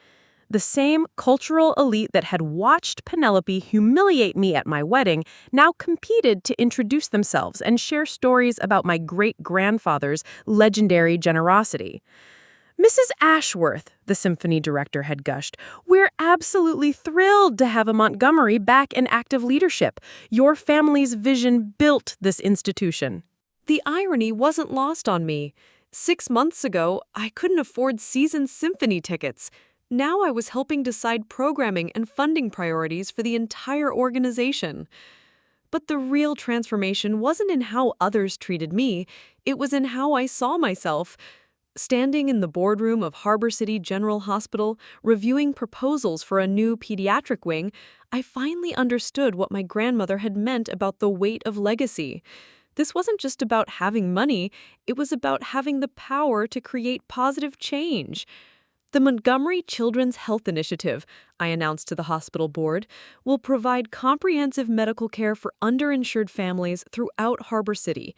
The same cultural elite that had watched Penelope humiliate me at my wedding now competed to introduce themselves and share stories about my great-grandfather's legendary generosity. "Mrs. Ashworth," the symphony director had gushed, "we're absolutely thrilled to have a Montgomery back in active leadership. Your family's vision built this institution." The irony wasn't lost on me. 6 months ago, I couldn't afford season symphony tickets. Now I was helping decide programming and funding priorities for the entire organization. But the real transformation wasn't in how others treated me. It was in how I saw myself. Standing in the boardroom of Harbor City General Hospital, reviewing proposals for a new pediatric wing, I finally understood what my grandmother had meant about the weight of legacy. This wasn't just about having money, it was about having the power to create positive change. The Montgomery Children's Health Initiative, I announced to the hospital board, will provide comprehensive medical care for underinsured families throughout Harbor City.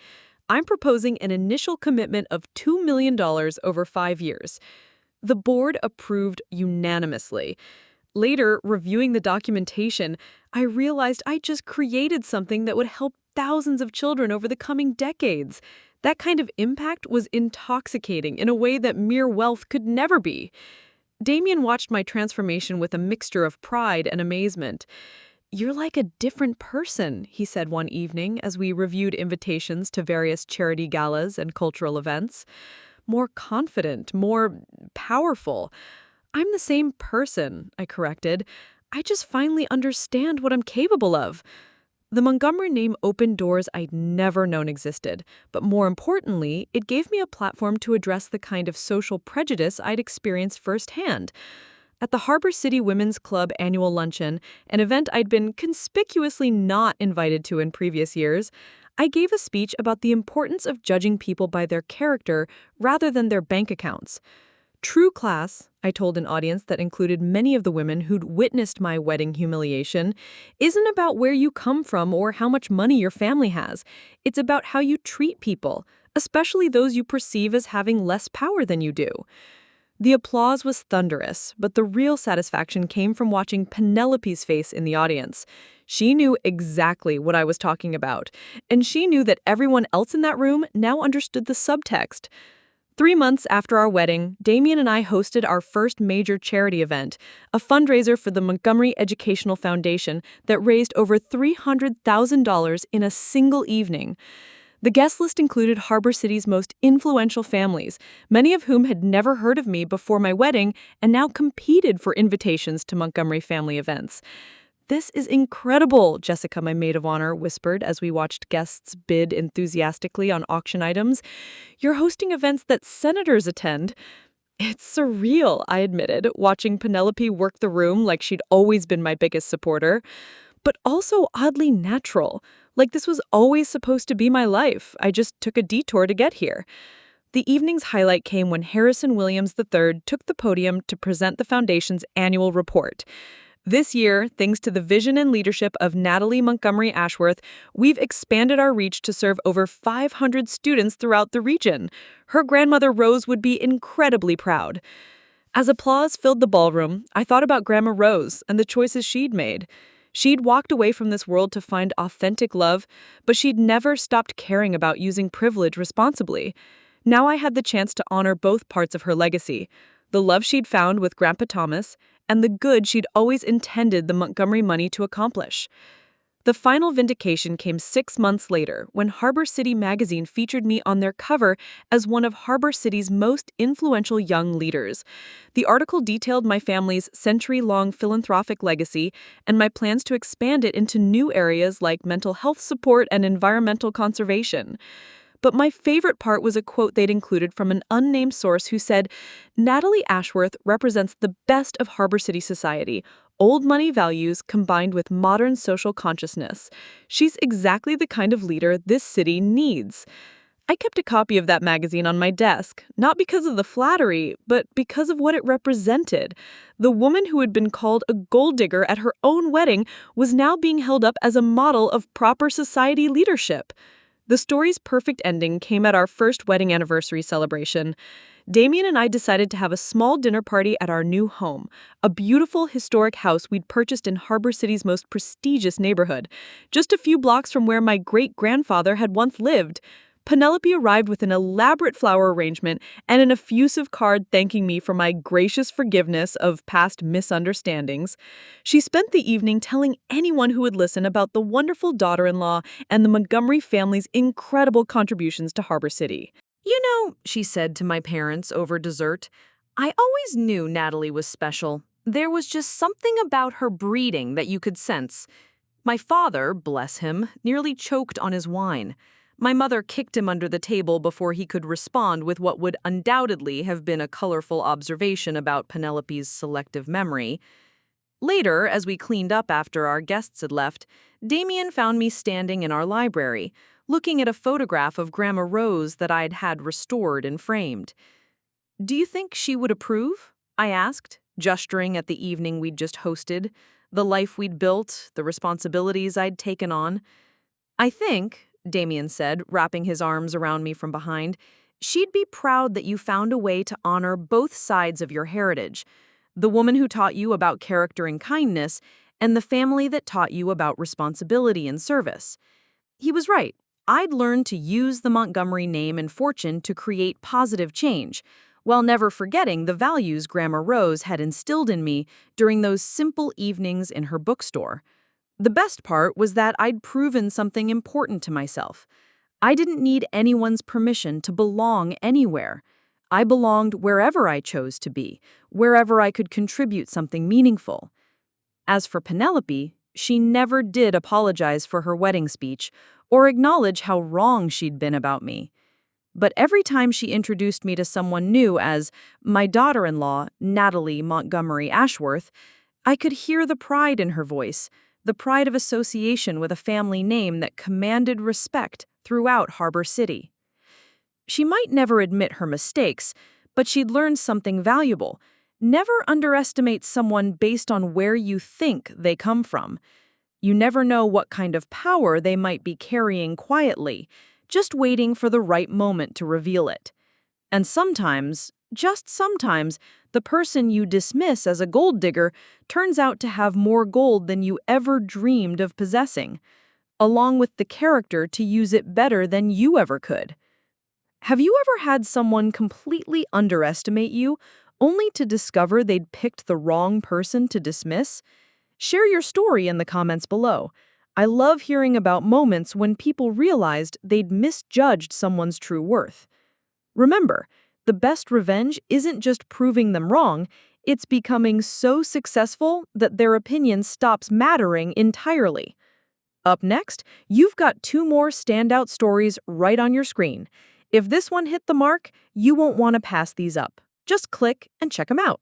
I'm proposing an initial commitment of $2 million over 5 years. The board approved unanimously. Later, reviewing the documentation, I realized I just created something that would help thousands of children over the coming decades. That kind of impact was intoxicating in a way that mere wealth could never be. Damien watched my transformation with a mixture of pride and amazement. "You're like a different person," he said one evening as we reviewed invitations to various charity galas and cultural events. "More confident, more powerful." "I'm the same person," I corrected. "I just finally understand what I'm capable of." The Montgomery name opened doors I'd never known existed, but more importantly, it gave me a platform to address the kind of social prejudice I'd experienced firsthand. At the Harbor City Women's Club annual luncheon, an event I'd been conspicuously not invited to in previous years, I gave a speech about the importance of judging people by their character rather than their bank accounts. True class, I told an audience that included many of the women who'd witnessed my wedding humiliation, isn't about where you come from or how much money your family has. It's about how you treat people, especially those you perceive as having less power than you do. The applause was thunderous, but the real satisfaction came from watching Penelope's face in the audience. She knew exactly what I was talking about, and she knew that everyone else in that room now understood the subtext. 3 months after our wedding, Damien and I hosted our first major charity event, a fundraiser for the Montgomery Educational Foundation that raised over $300,000 in a single evening. The guest list included Harbor City's most influential families, many of whom had never heard of me before my wedding and now competed for invitations to Montgomery family events. "This is incredible," Jessica, my maid of honor, whispered as we watched guests bid enthusiastically on auction items. "You're hosting events that senators attend." "It's surreal," I admitted, watching Penelope work the room like she'd always been my biggest supporter. But also oddly natural. Like this was always supposed to be my life. I just took a detour to get here. The evening's highlight came when Harrison Williams III took the podium to present the Foundation's annual report. This year, thanks to the vision and leadership of Natalie Montgomery Ashworth, we've expanded our reach to serve over 500 students throughout the region. Her grandmother Rose would be incredibly proud. As applause filled the ballroom, I thought about Grandma Rose and the choices she'd made. She'd walked away from this world to find authentic love, but she'd never stopped caring about using privilege responsibly. Now I had the chance to honor both parts of her legacy, the love she'd found with Grandpa Thomas and the good she'd always intended the Montgomery money to accomplish. The final vindication came 6 months later when Harbor City magazine featured me on their cover as one of Harbor City's most influential young leaders. The article detailed my family's century-long philanthropic legacy and my plans to expand it into new areas like mental health support and environmental conservation. But my favorite part was a quote they'd included from an unnamed source who said, "Natalie Ashworth represents the best of Harbor City society, old money values combined with modern social consciousness. She's exactly the kind of leader this city needs." I kept a copy of that magazine on my desk, not because of the flattery, but because of what it represented. The woman who had been called a gold digger at her own wedding was now being held up as a model of proper society leadership. The story's perfect ending came at our first wedding anniversary celebration. Damien and I decided to have a small dinner party at our new home, a beautiful historic house we'd purchased in Harbor City's most prestigious neighborhood, just a few blocks from where my great-grandfather had once lived. Penelope arrived with an elaborate flower arrangement and an effusive card thanking me for my gracious forgiveness of past misunderstandings. She spent the evening telling anyone who would listen about the wonderful daughter-in-law and the Montgomery family's incredible contributions to Harbor City. "You know," she said to my parents over dessert, "I always knew Natalie was special. There was just something about her breeding that you could sense." My father, bless him, nearly choked on his wine. My mother kicked him under the table before he could respond with what would undoubtedly have been a colorful observation about Penelope's selective memory. Later, as we cleaned up after our guests had left, Damien found me standing in our library, looking at a photograph of Grandma Rose that I'd had restored and framed. "Do you think she would approve?" I asked, gesturing at the evening we'd just hosted, the life we'd built, the responsibilities I'd taken on. "I think," Damien said, wrapping his arms around me from behind, "she'd be proud that you found a way to honor both sides of your heritage, the woman who taught you about character and kindness, and the family that taught you about responsibility and service." He was right. I'd learned to use the Montgomery name and fortune to create positive change, while never forgetting the values Grandma Rose had instilled in me during those simple evenings in her bookstore. The best part was that I'd proven something important to myself. I didn't need anyone's permission to belong anywhere. I belonged wherever I chose to be, wherever I could contribute something meaningful. As for Penelope, she never did apologize for her wedding speech or acknowledge how wrong she'd been about me. But every time she introduced me to someone new as my daughter-in-law, Natalie Montgomery Ashworth, I could hear the pride in her voice, the pride of association with a family name that commanded respect throughout Harbor City. She might never admit her mistakes, but she'd learned something valuable. Never underestimate someone based on where you think they come from. You never know what kind of power they might be carrying quietly, just waiting for the right moment to reveal it. And sometimes, just sometimes, the person you dismiss as a gold digger turns out to have more gold than you ever dreamed of possessing, along with the character to use it better than you ever could. Have you ever had someone completely underestimate you, only to discover they'd picked the wrong person to dismiss? Share your story in the comments below. I love hearing about moments when people realized they'd misjudged someone's true worth. Remember, the best revenge isn't just proving them wrong, it's becoming so successful that their opinion stops mattering entirely. Up next, you've got 2 more standout stories right on your screen. If this one hit the mark, you won't want to pass these up. Just click and check them out.